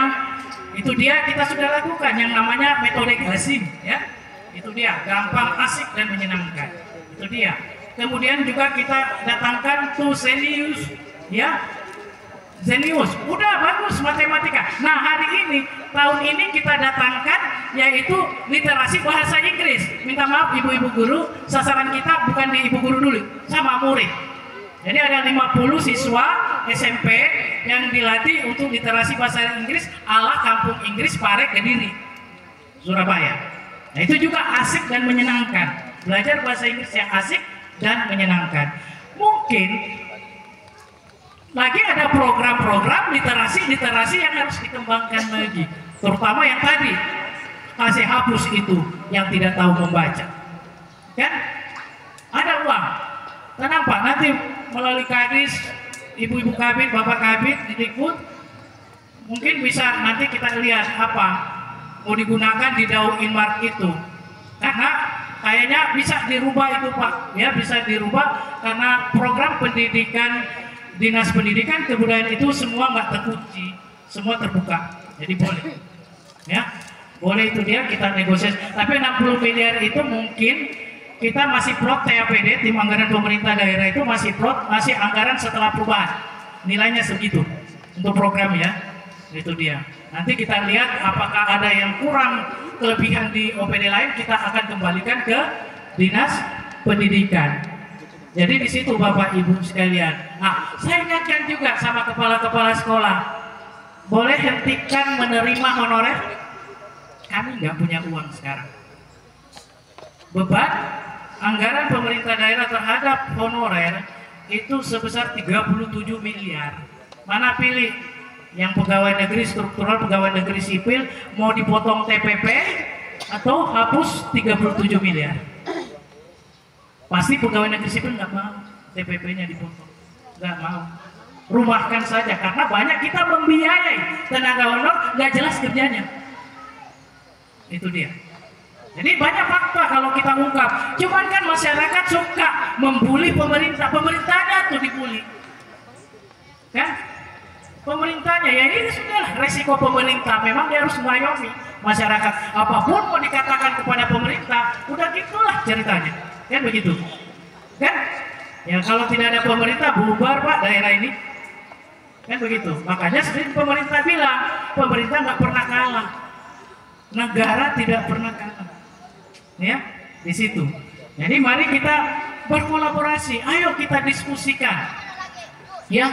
itu dia kita sudah lakukan yang namanya metode Gasim ya. Itu dia, gampang, asik dan menyenangkan. Itu dia. Kemudian juga kita datangkan tuh Zenius ya. Zenius, udah bagus matematika. Nah, hari ini tahun ini kita datangkan yaitu literasi bahasa Inggris. Minta maaf ibu-ibu guru, sasaran kita bukan di ibu guru dulu, sama murid. Jadi ada 50 siswa SMP yang dilatih untuk literasi bahasa Inggris ala Kampung Inggris Pare Kediri, Surabaya. Nah, itu juga asik dan menyenangkan. Belajar bahasa Inggris yang asik dan menyenangkan. Mungkin lagi ada program-program literasi yang harus dikembangkan lagi. Terutama yang tadi, kasih hapus itu yang tidak tahu membaca. Kan? Ada uang. Kenapa? Nanti melalui Kadis, ibu-ibu Kabit, bapak Kabit, Didikbud, mungkin bisa nanti kita lihat apa mau digunakan di Dau Inmart itu. Karena kayaknya bisa dirubah itu Pak, ya bisa dirubah karena program pendidikan Dinas Pendidikan Kebudayaan itu semua nggak terkunci, semua terbuka. Jadi boleh, ya boleh itu dia kita negosiasi. Tapi 60 miliar itu mungkin kita masih plot TAPD, tim anggaran pemerintah daerah itu masih plot, masih anggaran setelah perubahan. Nilainya segitu untuk program ya, itu dia. Nanti kita lihat apakah ada yang kurang kelebihan di OPD lain, kita akan kembalikan ke Dinas Pendidikan. Jadi di situ Bapak Ibu sekalian. Nah, saya ingatkan juga sama kepala-kepala sekolah, boleh hentikan menerima honorer. Kami nggak punya uang sekarang. Beban anggaran pemerintah daerah terhadap honorer itu sebesar 37 miliar. Mana pilih yang pegawai negeri struktural, pegawai negeri sipil, mau dipotong TPP atau hapus 37 miliar. Pasti pegawai negeri sipil nggak mau TPP-nya dipotong, nggak mau. rumahkan saja, karena banyak kita membiayai tenaga honor nggak jelas kerjanya. Itu dia. Jadi banyak fakta kalau kita ungkap. Cuman kan masyarakat suka membuli pemerintah, pemerintahnya tuh dibully, kan? Pemerintahnya ya ini sudah resiko pemerintah. Memang dia harus mengayomi masyarakat. Apapun mau dikatakan kepada pemerintah, udah gitulah ceritanya, kan begitu, kan? Ya kalau tidak ada pemerintah bubar Pak daerah ini, kan begitu. Makanya sering pemerintah bilang pemerintah nggak pernah kalah, negara tidak pernah kalah, ya di situ. Jadi mari kita berkolaborasi, ayo kita diskusikan, ya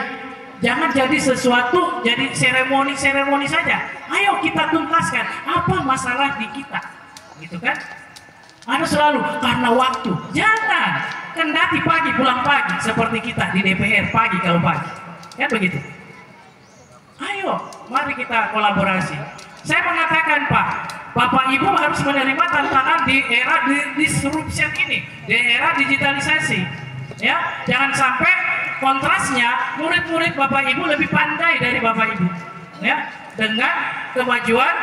jangan jadi sesuatu jadi seremoni saja. Ayo kita tuntaskan apa masalah di kita, gitu kan? Ada selalu karena waktu, jangan kendati pagi pulang pagi seperti kita di DPR pagi kalau pagi, kan begitu. Ayo, mari kita kolaborasi. Saya mengatakan Pak, Bapak Ibu harus menerima tantangan di era disruption ini, di era digitalisasi. Ya, jangan sampai kontrasnya murid-murid Bapak Ibu lebih pandai dari Bapak Ibu. Ya, dengan kemajuan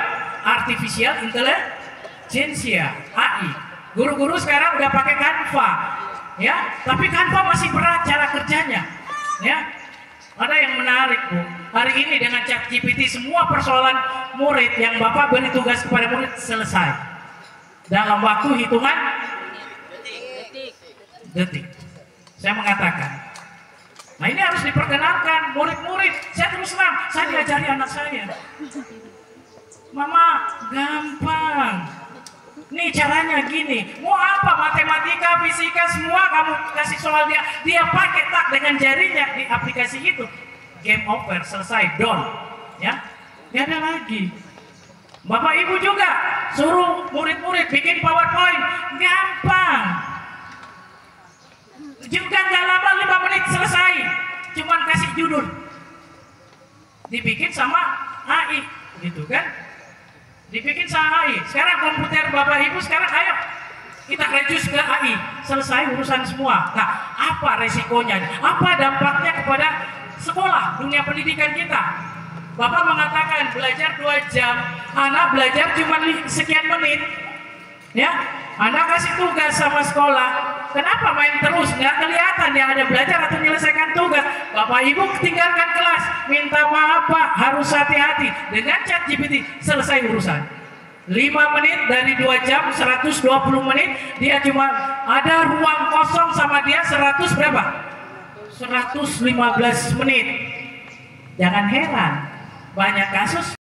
artificial intelligence AI. Guru-guru sekarang udah pakai Canva. Ya, tapi Canva masih berat cara kerjanya. Ya. Ada yang menarik Bu, hari ini dengan ChatGPT semua persoalan murid yang Bapak beri tugas kepada murid selesai dalam waktu hitungan detik. Saya mengatakan, nah ini harus diperkenalkan murid-murid. Saya terus terang, saya diajari anak saya, Mama gampang, nih caranya gini, mau apa matematika, fisika semua kamu kasih soal dia pakai tak dengan jarinya di aplikasi itu, game over, selesai, done, ya, nggak ada lagi. Bapak Ibu juga suruh murid-murid bikin PowerPoint, gampang, juga nggak lama 5 menit selesai, cuman kasih judul, dibikin sama AI, gitu kan? Dibikin sama AI. Sekarang komputer Bapak Ibu sekarang ayo kita reduce ke AI, selesai urusan semua. Nah, apa resikonya? Apa dampaknya kepada sekolah, dunia pendidikan kita? Bapak mengatakan belajar 2 jam, anak belajar cuma sekian menit. Ya, anak kasih tugas sama sekolah. Kenapa main terus? Nggak kelihatan dia ada belajar atau menyelesaikan tugas. Bapak Ibu tinggalkan kelas, minta maaf Pak, harus hati-hati. Dengan ChatGPT selesai urusan. 5 menit dari 2 jam, 120 menit, dia cuma ada ruang kosong sama dia 100 berapa? 115 menit. Jangan heran, banyak kasus